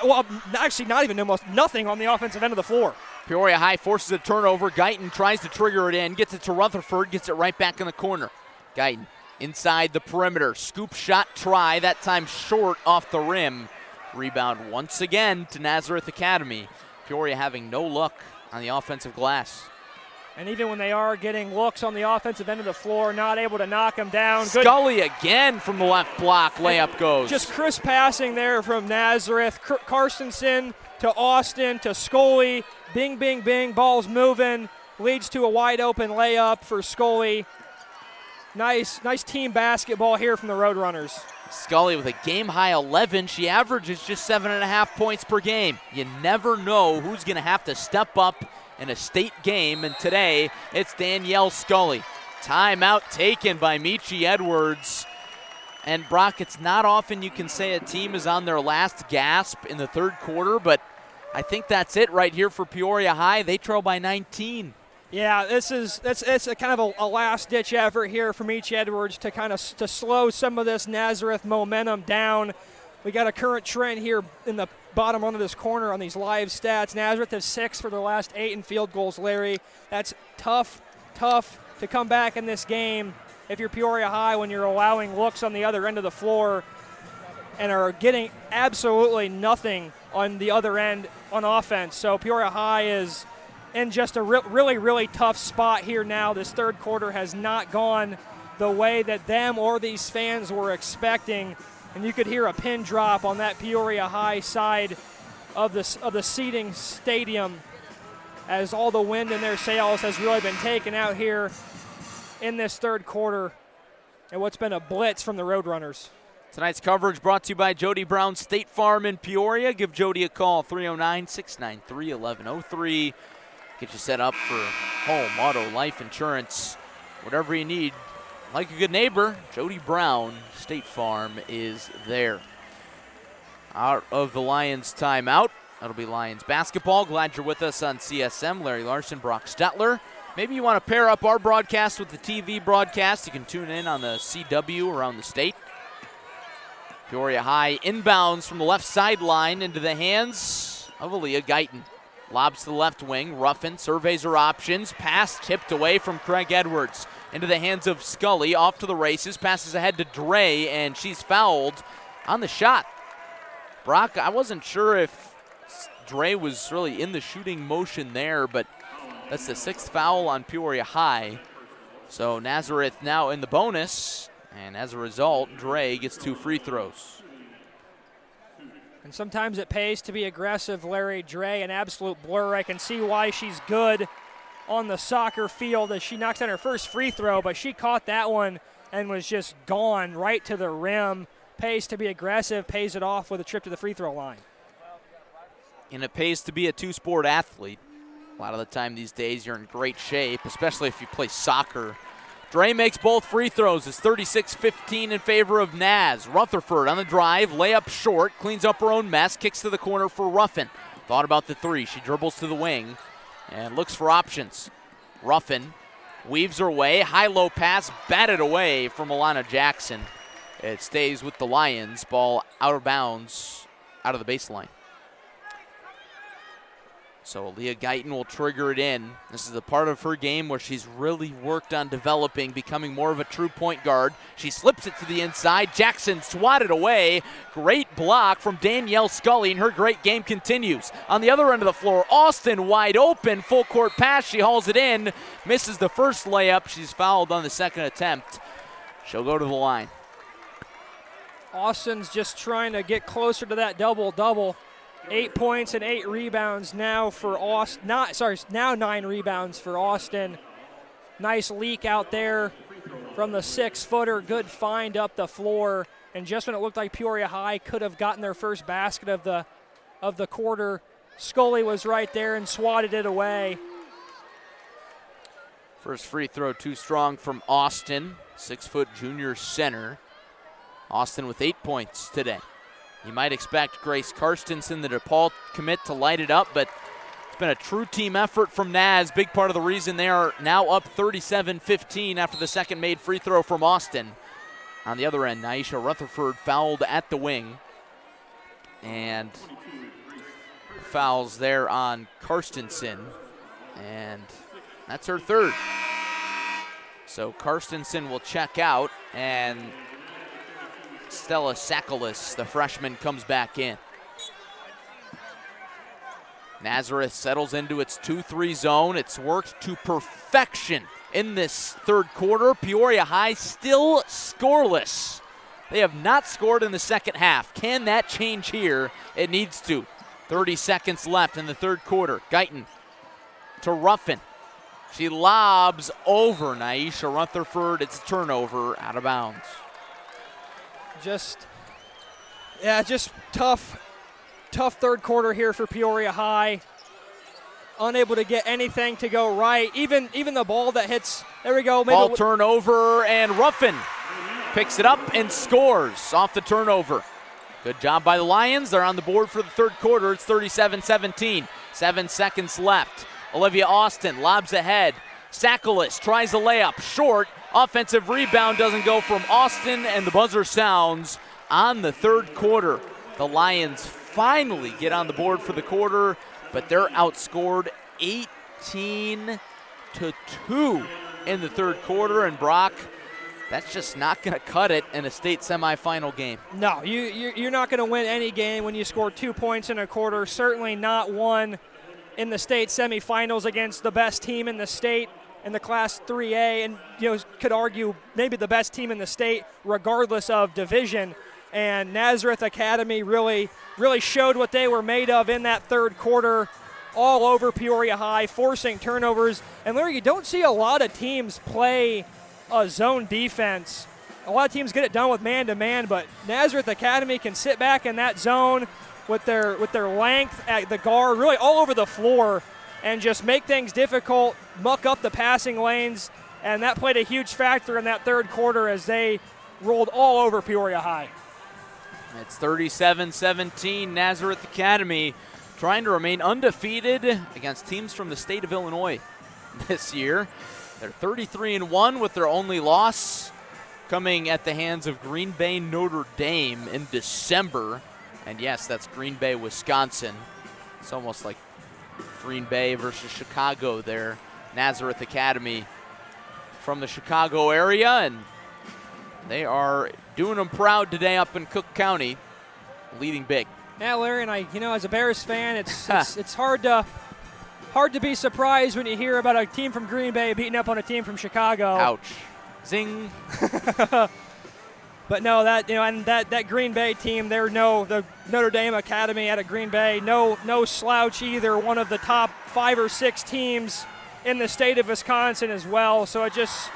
B: well, actually not even almost nothing on the offensive end of the floor.
A: Peoria High forces a turnover. Guyton tries to trigger it in, gets it to Rutherford, gets it right back in the corner. Guyton inside the perimeter, scoop shot try, that time short off the rim. Rebound once again to Nazareth Academy. Peoria having no luck on the offensive glass.
B: And even when they are getting looks on the offensive end of the floor, not able to knock them down. Good.
A: Scully again from the left block, layup goes.
B: Just crisp passing there from Nazareth. Carstensen to Austin to Scully. Bing, bing, bing, ball's moving. Leads to a wide open layup for Scully. Nice team basketball here from the Roadrunners.
A: Scully with a game-high 11. She averages just 7.5 points per game. You never know who's going to have to step up in a state game, and today it's Danielle Scully. Timeout taken by Michi Edwards. And Brock, it's not often you can say a team is on their last gasp in the third quarter, but I think that's it right here for Peoria High. They trail by 19.
B: Yeah, it's a kind of a last-ditch effort here from Michi Edwards to kind of to slow some of this Nazareth momentum down. We got a current trend here in the bottom run of this corner on these live stats. Nazareth has 6 for their last 8 in field goals, Larry. That's tough to come back in this game if you're Peoria High when you're allowing looks on the other end of the floor and are getting absolutely nothing on the other end on offense. So Peoria High is in just a really tough spot here now. This third quarter has not gone the way that them or these fans were expecting. And you could hear a pin drop on that Peoria High side of the seating stadium as all the wind in their sails has really been taken out here in this third quarter and what's been a blitz from the Roadrunners.
A: Tonight's coverage brought to you by Jody Brown State Farm in Peoria. Give Jody a call, 309-693-1103. Get you set up for home, auto, life insurance, whatever you need. Like a good neighbor, Jody Brown State Farm is there. Out of the Lions timeout, that'll be Lions basketball. Glad you're with us on CSM. Larry Larson, Brock Stetler. Maybe you want to pair up our broadcast with the TV broadcast. You can tune in on the CW around the state. Peoria High inbounds from the left sideline into the hands of Aaliyah Guyton. Lobs to the left wing. Ruffin surveys her options. Pass tipped away from Craig Edwards. Into the hands of Scully. Off to the races. Passes ahead to Dre, and she's fouled on the shot. Brock, I wasn't sure if Dre was really in the shooting motion there, but that's the 6th foul on Peoria High. So Nazareth now in the bonus, and as a result, Dre gets 2 free throws.
B: And sometimes it pays to be aggressive, Larry. Dre, an absolute blur. I can see why she's good on the soccer field as she knocks down her first free throw, but she caught that one and was just gone right to the rim. Pays to be aggressive, pays it off with a trip to the free throw line.
A: And it pays to be a two-sport athlete. A lot of the time these days you're in great shape, especially if you play soccer. Dre makes both free throws. It's 36-15 in favor of Naz. Rutherford on the drive, layup short, cleans up her own mess, kicks to the corner for Ruffin. Thought about the 3. She dribbles to the wing and looks for options. Ruffin weaves her way, high-low pass, batted away from Alana Jackson. It stays with the Lions. Ball out of bounds, out of the baseline. So Aaliyah Guyton will trigger it in. This is the part of her game where she's really worked on developing, becoming more of a true point guard. She slips it to the inside. Jackson swatted away. Great block from Danielle Scully, and her great game continues. On the other end of the floor, Austin wide open. Full court pass. She hauls it in. Misses the first layup. She's fouled on the second attempt. She'll go to the line.
B: Austin's just trying to get closer to that double-double. 8 points and 8 rebounds now for Austin. Now 9 rebounds for Austin. Nice leak out there from the 6-footer. Good find up the floor. And just when it looked like Peoria High could have gotten their first basket of the of the quarter. Scully was right there and swatted it away.
A: First free throw too strong from Austin, 6-foot junior center. Austin with 8 points today. You might expect Grace Karstensen, the DePaul commit, to light it up, but it's been a true team effort from Naz. Big part of the reason they are now up 37-15 after the second made free throw from Austin. On the other end, Naisha Rutherford fouled at the wing. And fouls there on Karstensen. And that's her third. So Karstensen will check out, and Stella Sakalis, the freshman, comes back in. Nazareth settles into its 2-3 zone. It's worked to perfection in this third quarter. Peoria High still scoreless. They have not scored in the second half. Can that change here? It needs to. 30 seconds left in the third quarter. Guyton to Ruffin. She lobs over Naisha Rutherford. It's a turnover, out of bounds.
B: Just tough third quarter here for Peoria High. Unable to get anything to go right. Even the ball that hits, there we go.
A: Ball turnover, and Ruffin picks it up and scores off the turnover. Good job by the Lions. They're on the board for the third quarter. It's 37-17. 7 seconds left. Olivia Austin lobs ahead. Sakalis tries a layup short. Offensive rebound doesn't go from Austin, and the buzzer sounds on the third quarter. The Lions finally get on the board for the quarter, but they're outscored 18-2 in the third quarter. And Brock, that's just not going to cut it in a state semifinal game.
B: No, you're not going to win any game when you score 2 points in a quarter. Certainly not one in the state semifinals against the best team in the state in the Class 3A, and could argue maybe the best team in the state regardless of division. And Nazareth Academy really showed what they were made of in that third quarter, all over Peoria High, forcing turnovers. And Larry, you don't see a lot of teams play a zone defense. A lot of teams get it done with man-to-man, but Nazareth Academy can sit back in that zone with their length at the guard, really all over the floor, and just make things difficult, muck up the passing lanes, and that played a huge factor in that third quarter as they rolled all over Peoria High.
A: It's 37-17. Nazareth Academy trying to remain undefeated against teams from the state of Illinois this year. They're 33-1 with their only loss coming at the hands of Green Bay Notre Dame in December. And yes, that's Green Bay, Wisconsin. It's almost like Green Bay versus Chicago there. Nazareth Academy from the Chicago area, and they are doing them proud today up in Cook County, leading big.
B: Yeah, Larry, and I, as a Bears fan, it's hard to be surprised when you hear about a team from Green Bay beating up on a team from Chicago.
A: Ouch. Zing.
B: But no, that Green Bay team, the Notre Dame Academy out of Green Bay, no slouch either. One of the top 5 or 6 teams in the state of Wisconsin as well. So it just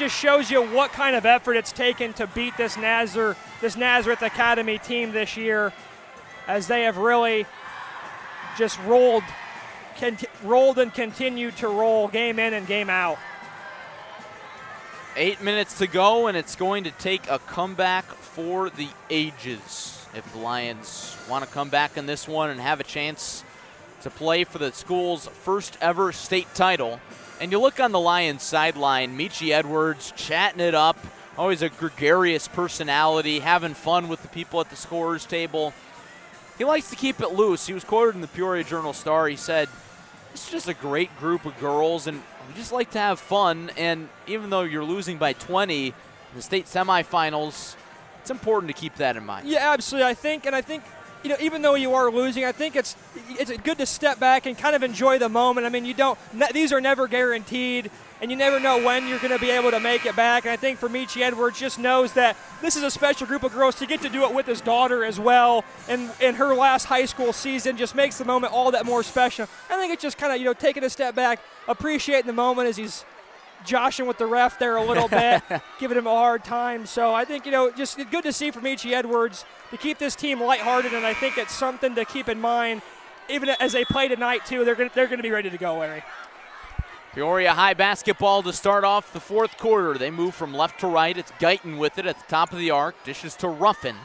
B: shows you what kind of effort it's taken to beat this Nazareth Academy team this year, as they have really just rolled and continued to roll game in and game out.
A: 8 minutes to go, and it's going to take a comeback for the ages if the Lions want to come back in this one and have a chance to play for the school's first ever state title. And you look on the Lions sideline, Michi Edwards chatting it up, always a gregarious personality, having fun with the people at the scorer's table. He likes to keep it loose. He was quoted in the Peoria Journal-Star. He said, "This is just a great group of girls, and we just like to have fun, and even though you're losing by 20 in the state semifinals, it's important to keep that in mind."
B: Yeah, absolutely. I think, even though you are losing, I think it's good to step back and kind of enjoy the moment. I mean, these are never guaranteed, and you never know when you're going to be able to make it back. And I think for Michi Edwards, just knows that this is a special group of girls. To get to do it with his daughter as well, and in her last high school season, just makes the moment all that more special. I think it's just kind of taking a step back, appreciating the moment as he's joshing with the ref there a little bit, giving him a hard time. So I think, just good to see from Michi Edwards to keep this team lighthearted, and I think it's something to keep in mind even as they play tonight, too. They're going to be ready to go, Larry.
A: Peoria High basketball to start off the fourth quarter. They move from left to right. It's Guyton with it at the top of the arc. Dishes to Ruffin.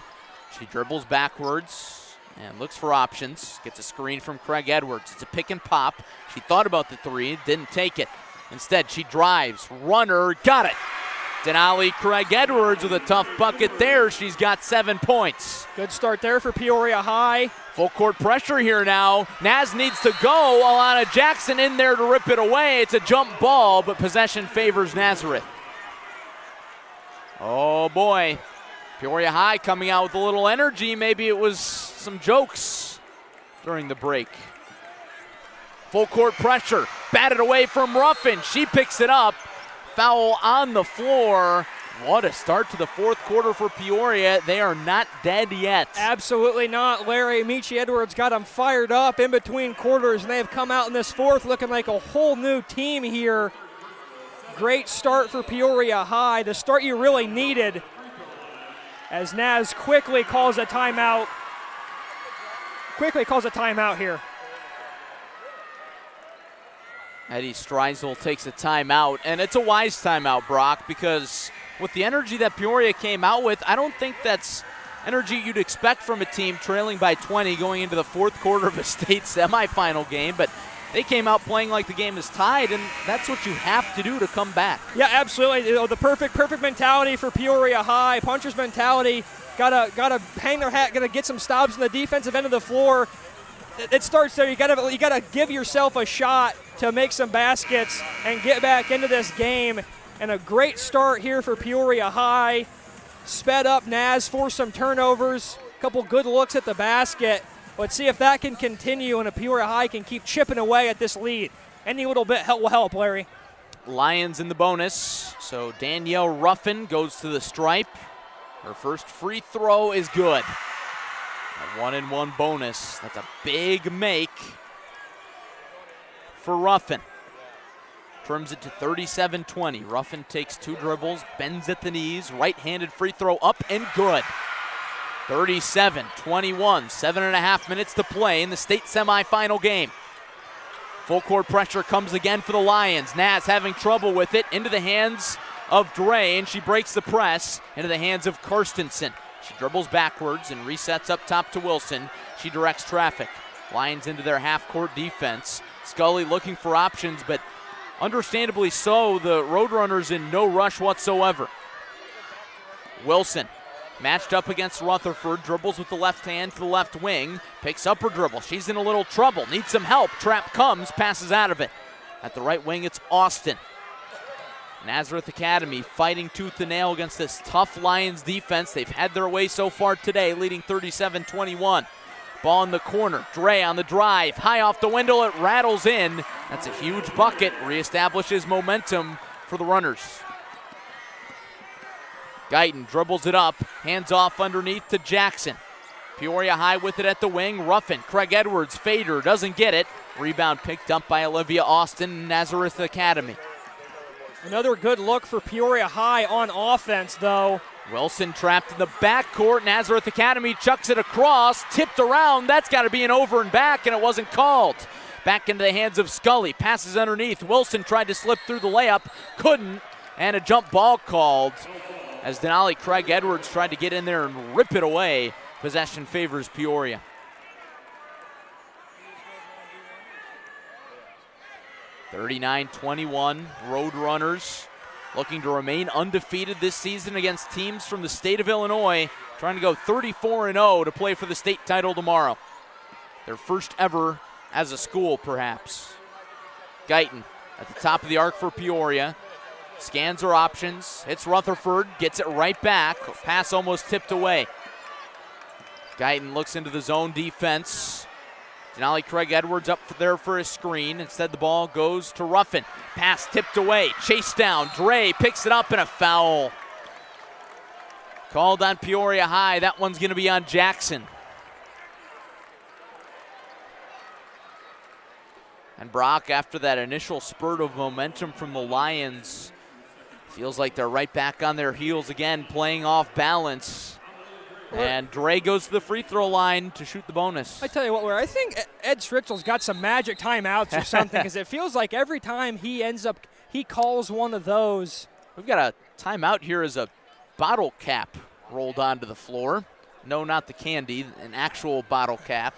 A: She dribbles backwards and looks for options. Gets a screen from Craig Edwards. It's a pick and pop. She thought about the three, didn't take it. Instead, she drives. Runner, got it. Denali Craig Edwards with a tough bucket there. She's got 7 points.
B: Good start there for Peoria High.
A: Full court pressure here now. Naz needs to go. Alana Jackson in there to rip it away. It's a jump ball, but possession favors Nazareth. Oh boy. Peoria High coming out with a little energy. Maybe it was some jokes during the break. Full court pressure. Batted away from Ruffin. She picks it up. Foul on the floor. What a start to the fourth quarter for Peoria. They are not dead yet.
B: Absolutely not, Larry. Michi Edwards got them fired up in between quarters, and they have come out in this fourth looking like a whole new team here. Great start for Peoria High, the start you really needed, as Naz quickly calls a timeout. Here.
A: Eddie Streisel takes a timeout, and it's a wise timeout, Brock, because with the energy that Peoria came out with, I don't think that's energy you'd expect from a team trailing by 20 going into the fourth quarter of a state semifinal game, but they came out playing like the game is tied, and that's what you have to do to come back.
B: Yeah, absolutely. The perfect mentality for Peoria High, puncher's mentality. Gotta hang their hat, gotta get some stops on the defensive end of the floor. It starts there. You gotta give yourself a shot to make some baskets and get back into this game. And a great start here for Peoria High. Sped up Naz, forced some turnovers, a couple good looks at the basket. Let's see if that can continue and if Peoria High can keep chipping away at this lead. Any little bit will help, Larry.
A: Lions in the bonus. So Danielle Ruffin goes to the stripe. Her first free throw is good. A 1-and-1 bonus. That's a big make for Ruffin. Trims it to 37-20. Ruffin takes two dribbles, bends at the knees, right-handed free throw up and good. 37-21, 7.5 minutes to play in the state semifinal game. Full court pressure comes again for the Lions. Naz having trouble with it, into the hands of Dre, and she breaks the press into the hands of Karstensen. She dribbles backwards and resets up top to Wilson. She directs traffic. Lions into their half-court defense. Scully looking for options, but understandably so, the Roadrunners in no rush whatsoever. Wilson matched up against Rutherford, dribbles with the left hand to the left wing, picks up her dribble. She's in a little trouble, needs some help. Trap comes, passes out of it. At the right wing, it's Austin. Nazareth Academy fighting tooth and nail against this tough Lions defense. They've had their way so far today, leading 37-21. Ball in the corner, Dre on the drive, high off the window, it rattles in. That's a huge bucket, reestablishes momentum for the runners. Guyton dribbles it up, hands off underneath to Jackson. Peoria High with it at the wing, Ruffin, Craig Edwards, fader, doesn't get it. Rebound picked up by Olivia Austin, Nazareth Academy.
B: Another good look for Peoria High on offense, though.
A: Wilson trapped in the backcourt. Nazareth Academy chucks it across, tipped around. That's got to be an over and back, and it wasn't called. Back into the hands of Scully. Passes underneath. Wilson tried to slip through the layup, couldn't, and a jump ball called as Denali Craig Edwards tried to get in there and rip it away. Possession favors Peoria. (39-21) Roadrunners looking to remain undefeated this season against teams from the state of Illinois, trying to go 34-0 to play for the state title tomorrow. Their first ever as a school, perhaps. Guyton at the top of the arc for Peoria. Scans her options, hits Rutherford, gets it right back. Pass almost tipped away. Guyton looks into the zone defense. Denali Craig Edwards up there for a screen. Instead, the ball goes to Ruffin. Pass tipped away. Chase down. Dre picks it up and a foul. Called on Peoria High. That one's going to be on Jackson. And Brock, after that initial spurt of momentum from the Lions, feels like they're right back on their heels again, playing off balance. And Dre goes to the free throw line to shoot the bonus.
B: I tell you what, I think Ed Stritzel's got some magic timeouts or something, because it feels like every time he calls one of those.
A: We've got a timeout here as a bottle cap rolled onto the floor. No, not the candy, an actual bottle cap.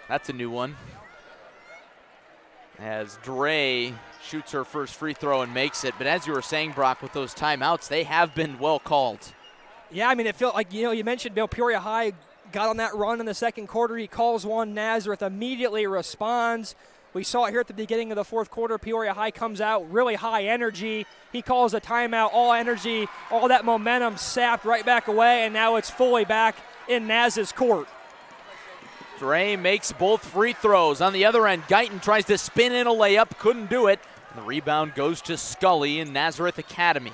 A: That's a new one. As Dre shoots her first free throw and makes it. But as you were saying, Brock, with those timeouts, they have been well called.
B: Yeah, I mean, it felt like, you mentioned Peoria High got on that run in the second quarter. He calls one. Nazareth immediately responds. We saw it here at the beginning of the fourth quarter. Peoria High comes out, really high energy. He calls a timeout, all energy, all that momentum sapped right back away, and now it's fully back in Naz's court.
A: Dre makes both free throws. On the other end, Guyton tries to spin in a layup, couldn't do it. And the rebound goes to Scully in Nazareth Academy.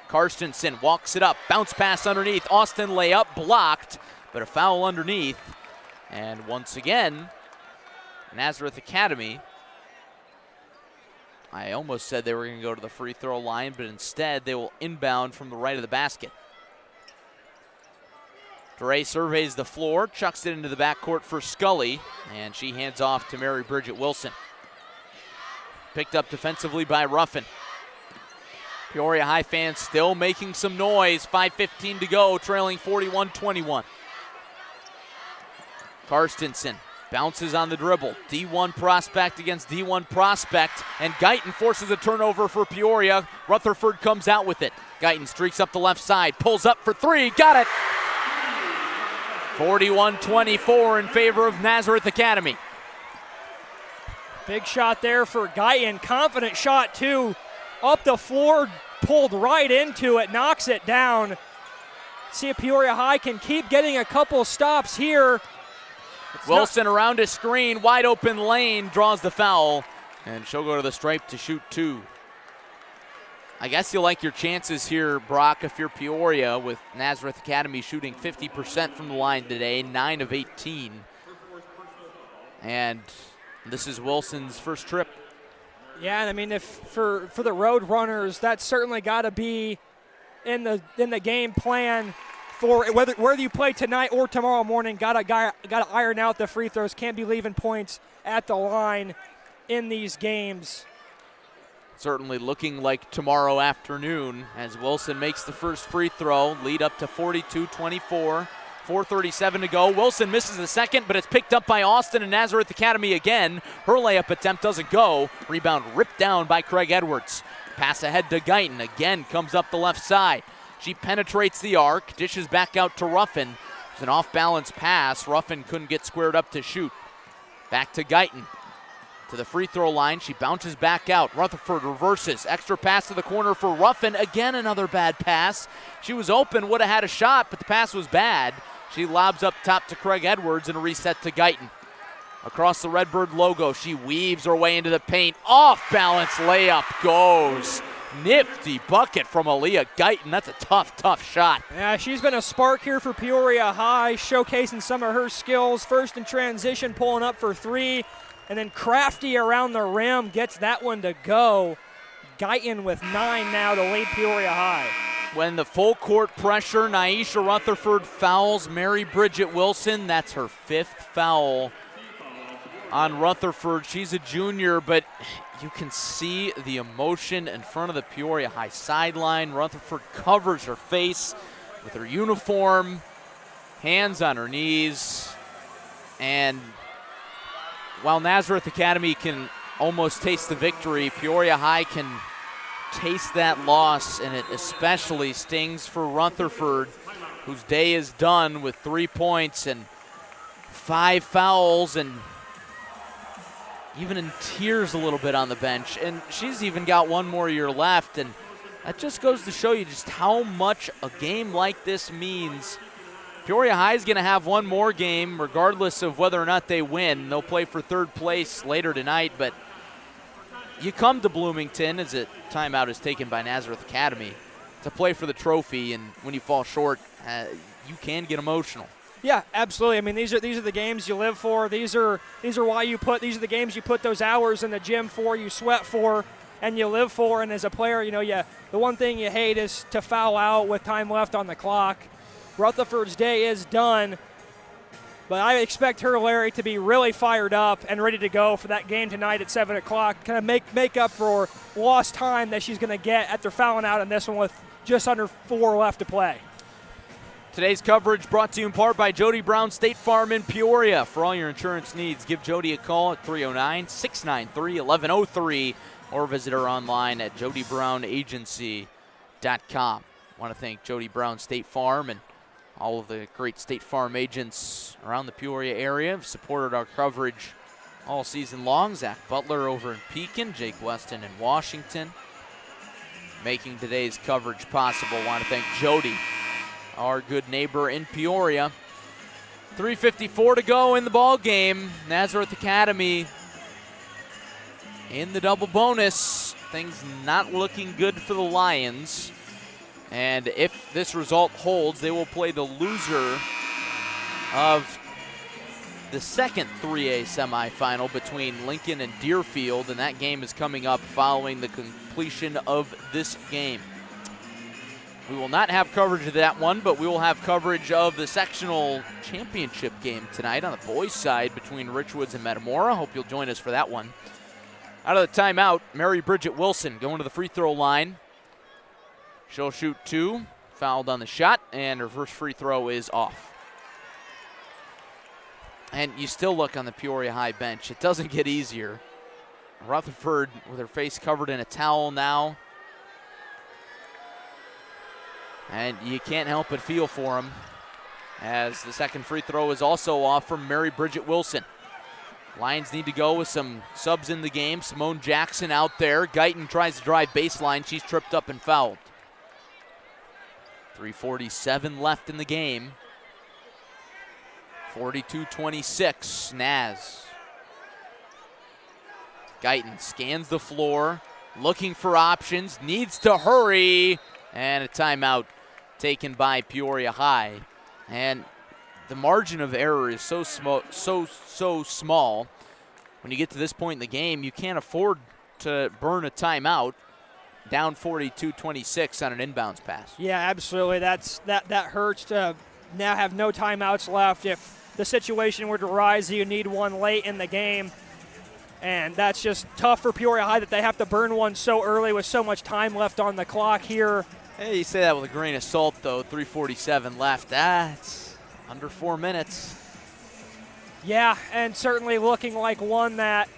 A: Karstensen walks it up, bounce pass underneath, Austin layup blocked, but a foul underneath. And once again, Nazareth Academy, I almost said they were going to go to the free throw line, but instead they will inbound from the right of the basket. Dre surveys the floor, chucks it into the backcourt for Scully, and she hands off to Mary Bridget Wilson. Picked up defensively by Ruffin. Peoria High fans still making some noise. 5:15 to go, trailing 41-21. Karstensen bounces on the dribble. D1 prospect against D1 prospect, and Guyton forces a turnover for Peoria. Rutherford comes out with it. Guyton streaks up the left side, pulls up for three, got it! 41-24 in favor of Nazareth Academy.
B: Big shot there for Guyton. Confident shot, too. Up the floor, pulled right into it, knocks it down. See if Peoria High can keep getting a couple stops here.
A: Wilson around his screen, wide open lane, draws the foul, and she'll go to the stripe to shoot two. I guess you like your chances here, Brock, if you're Peoria, with Nazareth Academy shooting 50% from the line today, 9 of 18. And this is Wilson's first trip.
B: Yeah, and I mean, if for the Road Runners, that's certainly got to be in the game plan for whether you play tonight or tomorrow morning. Got to iron out the free throws. Can't be leaving points at the line in these games.
A: Certainly looking like tomorrow afternoon as Wilson makes the first free throw, lead up to 42-24. 4:37 to go. Wilson misses the second, but it's picked up by Austin and Nazareth Academy again. Her layup attempt doesn't go. Rebound ripped down by Craig Edwards. Pass ahead to Guyton. Again comes up the left side. She penetrates the arc, dishes back out to Ruffin. It's an off-balance pass. Ruffin couldn't get squared up to shoot. Back to Guyton. To the free throw line. She bounces back out. Rutherford reverses. Extra pass to the corner for Ruffin. Again, another bad pass. She was open, would have had a shot, but the pass was bad. She lobs up top to Craig Edwards and a reset to Guyton. Across the Redbird logo, she weaves her way into the paint. Off-balance layup goes. Nifty bucket from Aaliyah Guyton. That's a tough shot.
B: Yeah, she's been a spark here for Peoria High, showcasing some of her skills. First in transition, pulling up for three, and then crafty around the rim, gets that one to go. Guyton with 9 now to lead Peoria High.
A: When the full court pressure, Naisha Rutherford fouls Mary Bridget Wilson. That's her 5th foul on Rutherford. She's a junior, but you can see the emotion in front of the Peoria High sideline. Rutherford covers her face with her uniform, hands on her knees. And while Nazareth Academy can almost taste the victory, Peoria High can taste that loss, and it especially stings for Rutherford, whose day is done with 3 points and 5 fouls, and even in tears a little bit on the bench. And she's even got 1 more year left, and that just goes to show you just how much a game like this means. Peoria High is going to have 1 more game regardless of whether or not they win. They'll play for 3rd place later tonight, but you come to Bloomington as a timeout is taken by Nazareth Academy to play for the trophy, and when you fall short, you can get emotional.
B: Yeah, absolutely. I mean, these are the games you live for. These are the games you put those hours in the gym for, you sweat for, and you live for. And as a player, the one thing you hate is to foul out with time left on the clock. Rutherford's day is done, but I expect her, Larry, to be really fired up and ready to go for that game tonight at 7 o'clock. Kind of make up for lost time that she's going to get after fouling out in this one with just under 4 left to play.
A: Today's coverage brought to you in part by Jody Brown State Farm in Peoria. For all your insurance needs, give Jody a call at 309-693-1103 or visit her online at jodybrownagency.com. I want to thank Jody Brown State Farm and all of the great State Farm agents around the Peoria area have supported our coverage all season long. Zach Butler over in Pekin, Jake Weston in Washington, making today's coverage possible. I want to thank Jody, our good neighbor in Peoria. 3:54 to go in the ball game. Nazareth Academy in the double bonus. Things not looking good for the Lions. And if this result holds, they will play the loser of the second 3A semifinal between Lincoln and Deerfield, and that game is coming up following the completion of this game. We will not have coverage of that one, but we will have coverage of the sectional championship game tonight on the boys' side between Richwoods and Metamora. Hope you'll join us for that one. Out of the timeout, Mary Bridget Wilson going to the free throw line. She'll shoot 2, fouled on the shot, and her first free throw is off. And you still look on the Peoria High bench. It doesn't get easier. Rutherford with her face covered in a towel now. And you can't help but feel for him, as the second free throw is also off from Mary Bridget Wilson. Lions need to go with some subs in the game. Simone Jackson out there. Guyton tries to drive baseline. She's tripped up and fouled. 3:47 left in the game. 42-26, Naz. Guyton scans the floor, looking for options, needs to hurry, and a timeout taken by Peoria High. And the margin of error is so small. When you get to this point in the game, you can't afford to burn a timeout. Down 42-26 on an inbounds pass.
B: Yeah, absolutely. That hurts to now have no timeouts left. If the situation were to rise, you need one late in the game. And that's just tough for Peoria High that they have to burn one so early with so much time left on the clock here.
A: Hey, you say that with a grain of salt, though. 3:47 left. That's under 4 minutes.
B: Yeah, and certainly looking like one that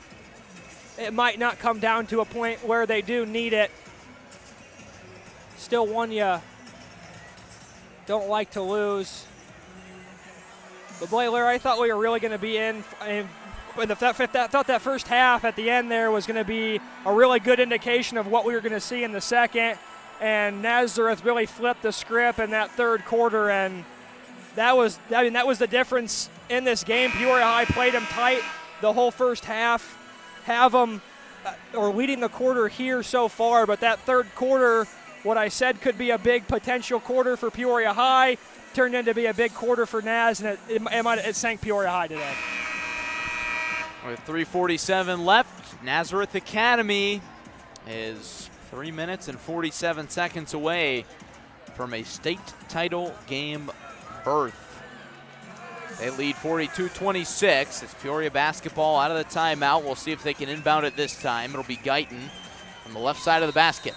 B: it might not come down to a point where they do need it. Still one you don't like to lose. But boy, Larry, I thought we were really going to be in thought that first half at the end there was going to be a really good indication of what we were going to see in the second. And Nazareth really flipped the script in that third quarter, and that was the difference in this game. Peoria High played them tight the whole first half, have them or leading the quarter here so far, but that third quarter, what I said could be a big potential quarter for Peoria High, turned into be a big quarter for Naz, and it sank Peoria High today.
A: With 3:47 left, Nazareth Academy is 3 minutes and 47 seconds away from a state title game berth. They lead 42-26. It's Peoria basketball out of the timeout. We'll see if they can inbound it this time. It'll be Guyton from the left side of the basket.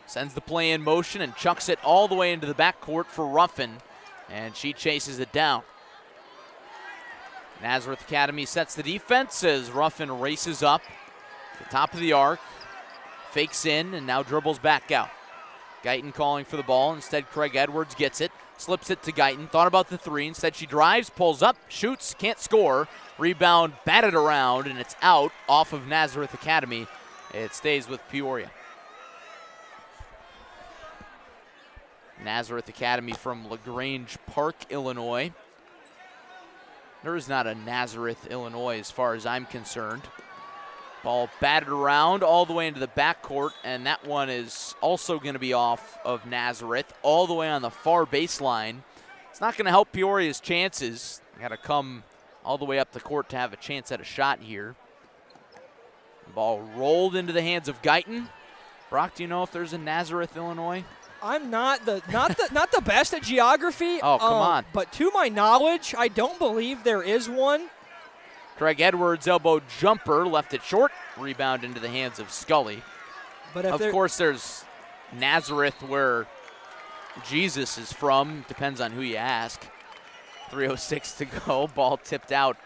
A: Sends the play in motion and chucks it all the way into the backcourt for Ruffin, and she chases it down. Nazareth Academy sets the defense as Ruffin races up to the top of the arc, fakes in, and now dribbles back out. Guyton calling for the ball. Instead, Craig Edwards gets it, slips it to Guyton. Thought about the three. Instead, she drives, pulls up, shoots, can't score. Rebound batted around, and it's out off of Nazareth Academy. It stays with Peoria. Nazareth Academy from LaGrange Park, Illinois. There is not a Nazareth, Illinois, as far as I'm concerned. Ball batted around all the way into the backcourt, and that one is also going to be off of Nazareth, all the way on the far baseline. It's not going to help Peoria's chances. Got to come all the way up the court to have a chance at a shot here. Ball rolled into the hands of Guyton. Brock, do you know if there's a Nazareth, Illinois?
B: I'm not the best at geography.
A: Oh, come on.
B: But to my knowledge, I don't believe there is one.
A: Craig Edwards' elbow jumper left it short. Rebound into the hands of Scully.
B: But
A: Of course, there's Nazareth where Jesus is from. Depends on who you ask. 3:06 to go. Ball tipped out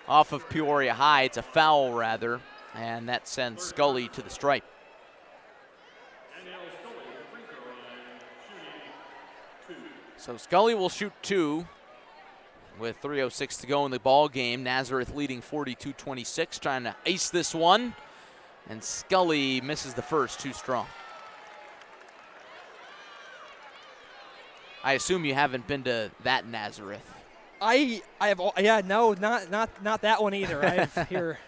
A: off of Peoria High. It's a foul, rather, and that sends Scully to the stripe. So Scully will shoot 2 with 3:06 to go in the ball game. Nazareth leading 42-26, trying to ace this one, and Scully misses the first, too strong. I assume you haven't been to that Nazareth.
B: I have, yeah, no, not that one either. I have here.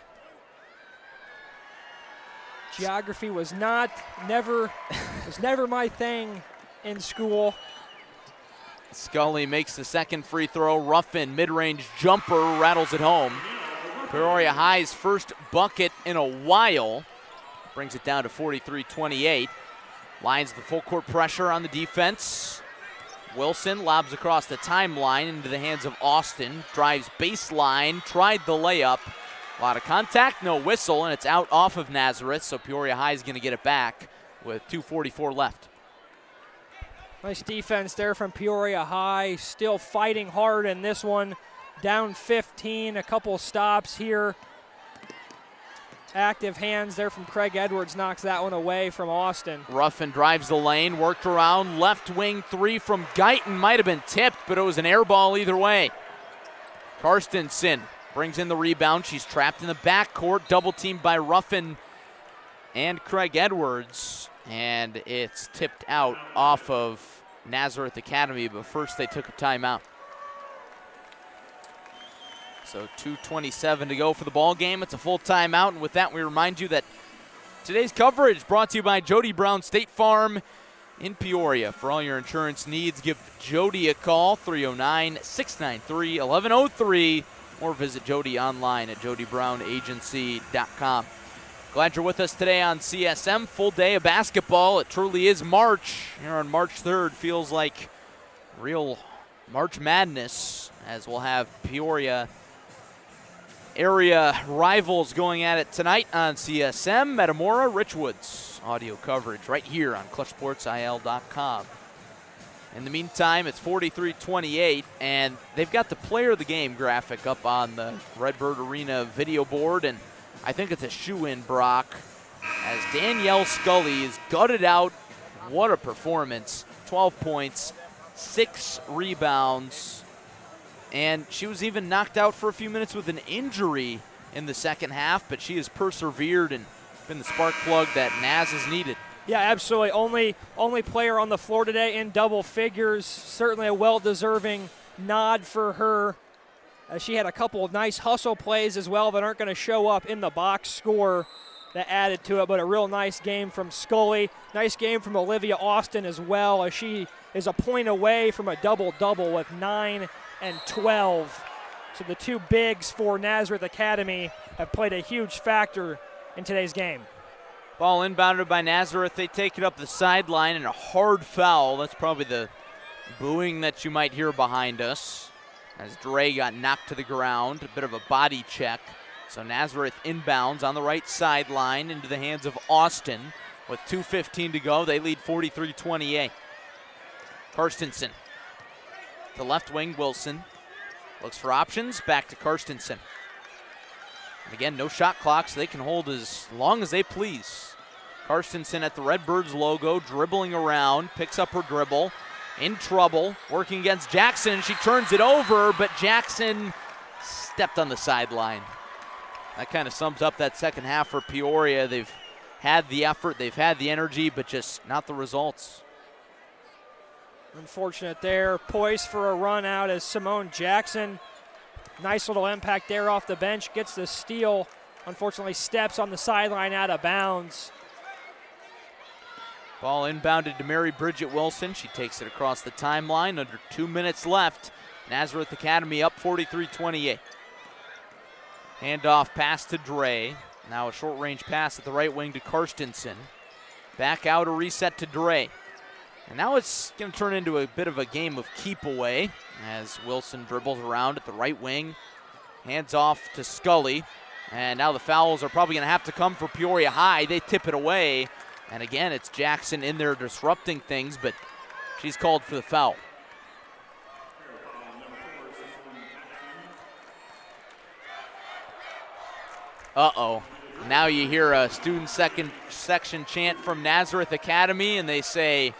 B: Geography was never my thing in school.
A: Scully makes the second free throw. Ruffin, mid-range jumper, rattles it home. Peoria High's first bucket in a while. Brings it down to 43-28. Lions the full court pressure on the defense. Wilson lobs across the timeline into the hands of Austin. Drives baseline, tried the layup. A lot of contact, no whistle, and it's out off of Nazareth, so Peoria High is going to get it back with 2:44 left.
B: Nice defense there from Peoria High. Still fighting hard in this one. Down 15, a couple stops here. Active hands there from Craig Edwards, knocks that one away from Austin.
A: Ruffin drives the lane, worked around, left wing three from Guyton. Might have been tipped, but it was an air ball either way. Karstensen brings in the rebound. She's trapped in the backcourt, double teamed by Ruffin and Craig Edwards. And it's tipped out off of Nazareth Academy, but first they took a timeout. So 2:27 to go for the ball game. It's a full timeout, and with that, we remind you that today's coverage brought to you by Jody Brown State Farm in Peoria. For all your insurance needs, give Jody a call, 309-693-1103, or visit Jody online at jodybrownagency.com. Glad you're with us today on CSM. Full day of basketball. It truly is March. Here on March 3rd feels like real March Madness, as we'll have Peoria area rivals going at it tonight on CSM. Metamora, Richwoods. Audio coverage right here on ClutchSportsIL.com. In the meantime, it's 43-28, and they've got the player of the game graphic up on the Redbird Arena video board, and I think it's a shoe-in, Brock, as Danielle Scully is gutted out. What a performance. 12 points, 6 rebounds, and she was even knocked out for a few minutes with an injury in the second half, but she has persevered and been the spark plug that Naz has needed.
B: Yeah, absolutely. Only player on the floor today in double figures. Certainly a well-deserving nod for her. She had a couple of nice hustle plays as well that aren't going to show up in the box score that added to it, but a real nice game from Scully. Nice game from Olivia Austin as well, as she is a point away from a double-double with 9 and 12. So the two bigs for Nazareth Academy have played a huge factor in today's game.
A: Ball inbounded by Nazareth. They take it up the sideline, and a hard foul. That's probably the booing that you might hear behind us, as Dre got knocked to the ground. A bit of a body check. So Nazareth inbounds on the right sideline into the hands of Austin with 2:15 to go. They lead 43-28. Karstensen. The left wing, Wilson. Looks for options, back to Karstensen. And again, no shot clock, so they can hold as long as they please. Karstensen at the Redbirds logo, dribbling around, picks up her dribble. In trouble, working against Jackson. She turns it over, but Jackson stepped on the sideline. That kind of sums up that second half for Peoria. They've had the effort, they've had the energy, but just not the results.
B: Unfortunate there. Poised for a run out as Simone Jackson. Nice little impact there off the bench. Gets the steal. Unfortunately steps on the sideline out of bounds.
A: Ball inbounded to Mary Bridget Wilson. She takes it across the timeline. Under 2 minutes left. Nazareth Academy up 43-28. Handoff pass to Dre. Now a short-range pass at the right wing to Karstensen. Back out, a reset to Dre. And now it's going to turn into a bit of a game of keep away as Wilson dribbles around at the right wing. Hands off to Scully. And now the fouls are probably going to have to come for Peoria High. They tip it away. And again, it's Jackson in there disrupting things, but she's called for the foul. Uh-oh. Now you hear a student section chant from Nazareth Academy, and they say,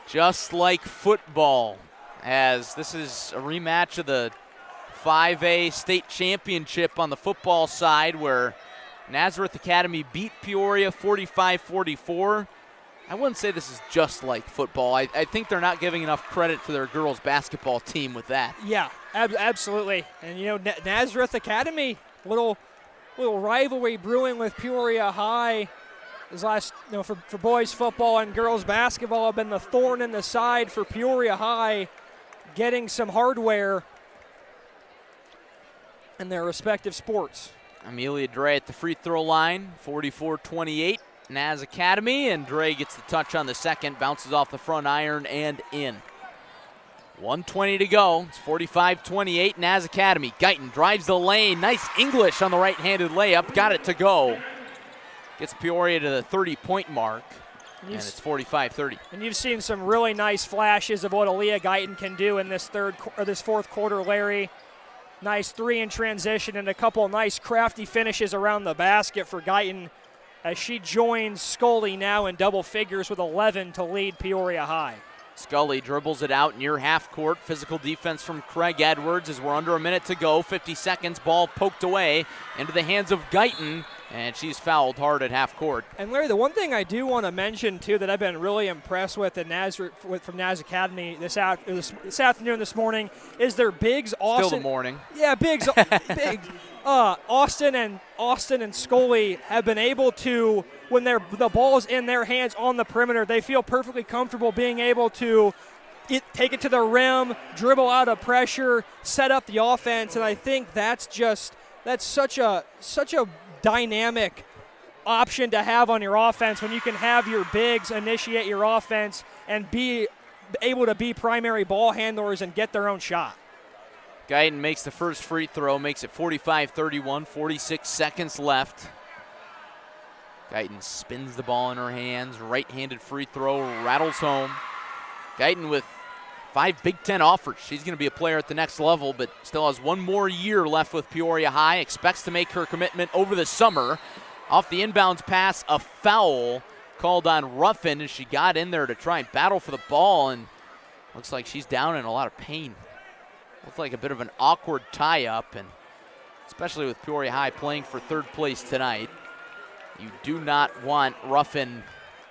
A: just like football, as this is a rematch of the 5A state championship on the football side where Nazareth Academy beat Peoria 45-44. I wouldn't say this is just like football. I think they're not giving enough credit to their girls basketball team with that.
B: Yeah, absolutely. And, you know, Nazareth Academy, little rivalry brewing with Peoria High. This last, you know, for boys football and girls basketball have been the thorn in the side for Peoria High, getting some hardware in their respective sports.
A: Amelia Dre at the free throw line, 44-28, Naz Academy, and Dre gets the touch on the second, bounces off the front iron and in. 1:20 to go. It's 45-28, Naz Academy. Guyton drives the lane. Nice English on the right-handed layup. Got it to go. Gets Peoria to the 30-point mark, and it's 45-30.
B: And you've seen some really nice flashes of what Aaliyah Guyton can do in this fourth quarter, Larry. Nice three in transition and a couple nice crafty finishes around the basket for Guyton as she joins Scully now in double figures with 11 to lead Peoria High.
A: Scully dribbles it out near half court. Physical defense from Craig Edwards as we're under a minute to go. 50 seconds, ball poked away into the hands of Guyton, and she's fouled hard at half court.
B: And Larry, the one thing I do want to mention too that I've been really impressed with at from Naz Academy this afternoon, this morning, is their bigs. Austin,
A: still the morning.
B: Yeah, bigs. Austin and Scully have been able to, when the ball's in their hands on the perimeter, they feel perfectly comfortable being able to take it to the rim, dribble out of pressure, set up the offense, and I think that's such a dynamic option to have on your offense when you can have your bigs initiate your offense and be able to be primary ball handlers and get their own shot.
A: Guyton makes the first free throw, makes it 45-31, 46 seconds left. Guyton spins the ball in her hands, right-handed free throw, rattles home. Guyton with 5 Big Ten offers. She's going to be a player at the next level, but still has one more year left with Peoria High. Expects to make her commitment over the summer. Off the inbounds pass, a foul called on Ruffin as she got in there to try and battle for the ball, and looks like she's down in a lot of pain. Looks like a bit of an awkward tie-up, and especially with Peoria High playing for third place tonight, you do not want Ruffin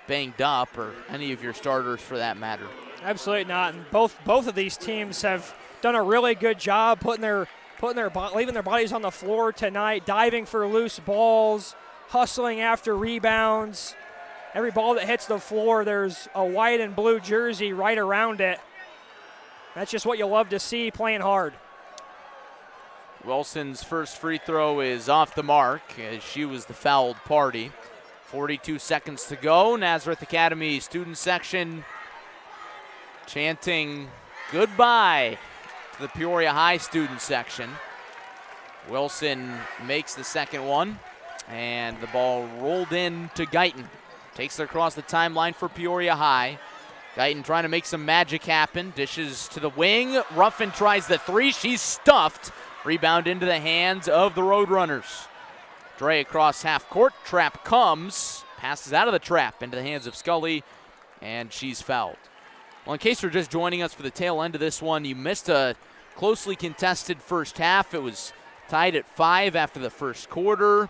A: banged up, or any of your starters for that matter.
B: Absolutely not. And both of these teams have done a really good job leaving their bodies on the floor tonight, diving for loose balls, hustling after rebounds. Every ball that hits the floor, there's a white and blue jersey right around it. That's just what you love to see, playing hard.
A: Wilson's first free throw is off the mark as she was the fouled party. 42 seconds to go. Nazareth Academy student section chanting goodbye to the Peoria High student section. Wilson makes the second one, and the ball rolled in to Guyton. Takes it across the timeline for Peoria High. Guyton trying to make some magic happen. Dishes to the wing. Ruffin tries the three. She's stuffed. Rebound into the hands of the Roadrunners. Dre across half court. Trap comes. Passes out of the trap into the hands of Scully, and she's fouled. Well, in case you're just joining us for the tail end of this one, you missed a closely contested first half. It was tied at 5 after the first quarter.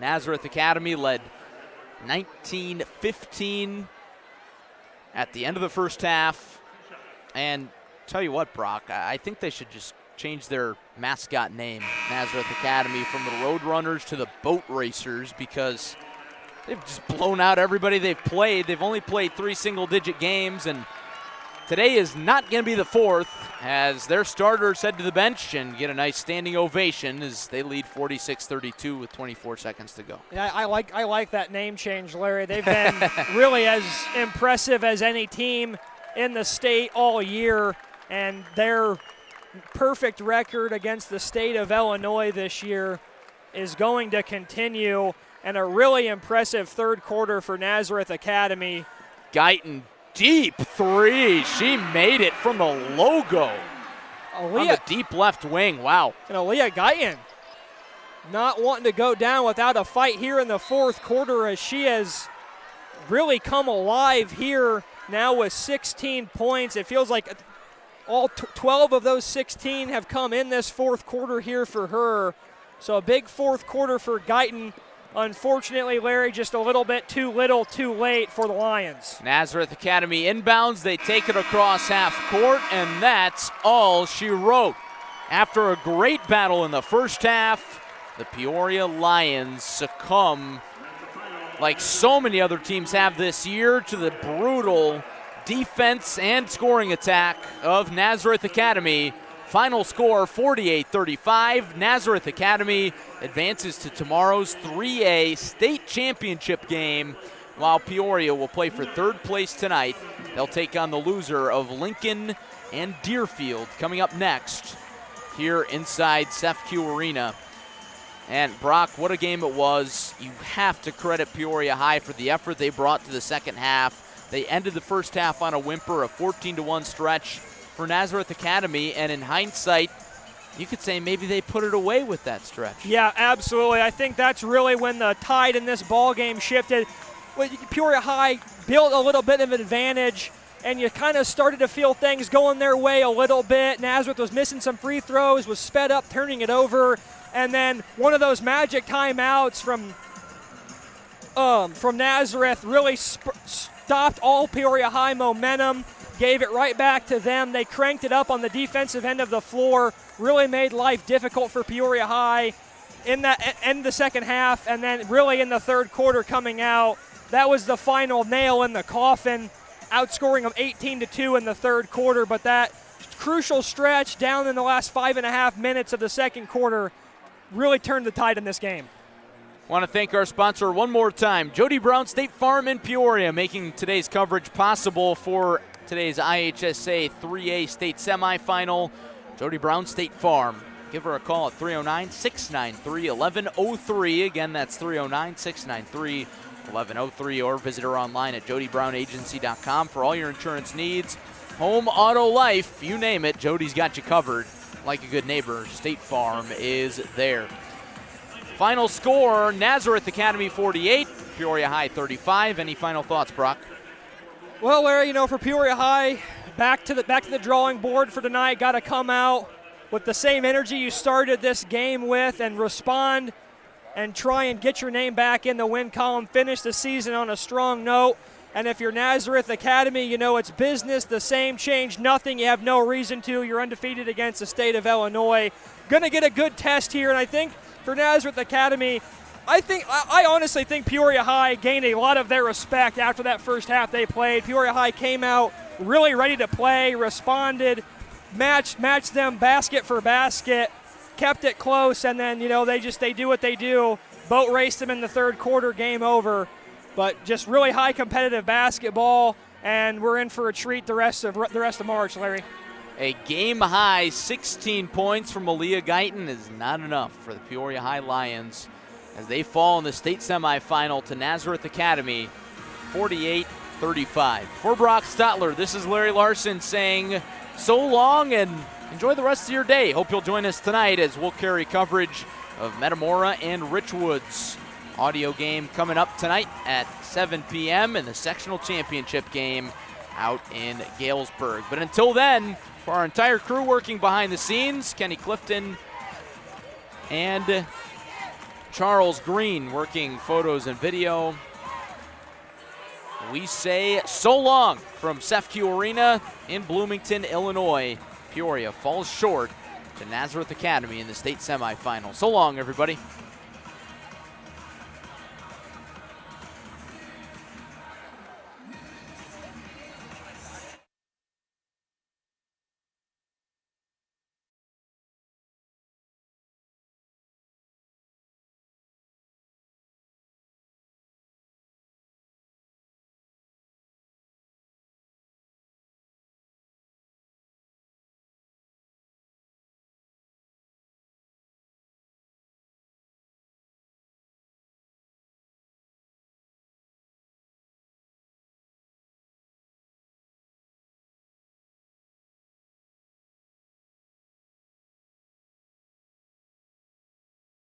A: Nazareth Academy led 19-15 at the end of the first half. And tell you what, Brock, I think they should just change their mascot name, Nazareth Academy, from the Roadrunners to the Boat Racers, because they've just blown out everybody they've played. They've only played 3 single-digit games, and today is not going to be the 4th, as their starters head to the bench and get a nice standing ovation as they lead 46-32 with 24 seconds to go.
B: Yeah, I like that name change, Larry. They've been really as impressive as any team in the state all year, and their perfect record against the state of Illinois this year is going to continue, and a really impressive third quarter for Nazareth Academy.
A: Guyton, deep 3. She made it from the logo on the deep left wing. Wow.
B: And Aaliyah Guyton not wanting to go down without a fight here in the fourth quarter, as she has really come alive here now with 16 points. It feels like all 12 of those 16 have come in this fourth quarter here for her. So a big fourth quarter for Guyton. Unfortunately, Larry, just a little bit too little, too late for the Lions.
A: Nazareth Academy inbounds. They take it across half court, and that's all she wrote. After a great battle in the first half, the Peoria Lions succumb, like so many other teams have this year, to the brutal defense and scoring attack of Nazareth Academy. Final score 48-35. Nazareth Academy advances to tomorrow's 3A state championship game, while Peoria will play for third place tonight. They'll take on the loser of Lincoln and Deerfield coming up next here inside SEFCU Arena. And Brock, what a game it was. You have to credit Peoria High for the effort they brought to the second half. They ended the first half on a whimper, a 14-1 stretch for Nazareth Academy, and in hindsight, you could say maybe they put it away with that stretch.
B: Yeah, absolutely. I think that's really when the tide in this ball game shifted. Peoria High built a little bit of an advantage, and you kind of started to feel things going their way a little bit. Nazareth was missing some free throws, was sped up, turning it over, and then one of those magic timeouts from Nazareth really stopped all Peoria High momentum, gave it right back to them. They cranked it up on the defensive end of the floor, really made life difficult for Peoria High in that end of the second half, and then really in the third quarter coming out, that was the final nail in the coffin, outscoring them 18-2 in the third quarter. But that crucial stretch down in the last 5.5 minutes of the second quarter really turned the tide in this game.
A: Want to thank our sponsor one more time, Jody Brown State Farm in Peoria, making today's coverage possible for today's IHSA 3A state semifinal. Jody Brown State Farm. Give her a call at 309-693-1103. Again, that's 309-693-1103, or visit her online at jodybrownagency.com for all your insurance needs. Home, auto, life, you name it, Jody's got you covered. Like a good neighbor, State Farm is there. Final score, Nazareth Academy 48, Peoria High 35. Any final thoughts, Brock?
B: Well, Larry, for Peoria High, back to the drawing board for tonight. Got to come out with the same energy you started this game with and respond and try and get your name back in the win column. Finish the season on a strong note. And if you're Nazareth Academy, it's business, the same, change nothing. You have no reason to. You're undefeated against the state of Illinois. Going to get a good test here, and I think for Nazareth Academy, I honestly think Peoria High gained a lot of their respect after that first half they played. Peoria High came out really ready to play, responded, matched them basket for basket, kept it close, and then they do what they do. Boat raced them in the third quarter, game over. But just really high competitive basketball, and we're in for a treat the rest of March, Larry.
A: A game-high 16 points from Aaliyah Guyton is not enough for the Peoria High Lions as they fall in the state semifinal to Nazareth Academy, 48-35. For Brock Stotler, this is Larry Larson saying so long and enjoy the rest of your day. Hope you'll join us tonight as we'll carry coverage of Metamora and Richwoods. Audio game coming up tonight at 7 p.m. in the sectional championship game out in Galesburg. But until then, for our entire crew working behind the scenes, Kenny Clifton and Charles Green working photos and video, we say so long from SEFCU Arena in Bloomington, Illinois. Peoria falls short to Nazareth Academy in the state semifinal. So long, everybody.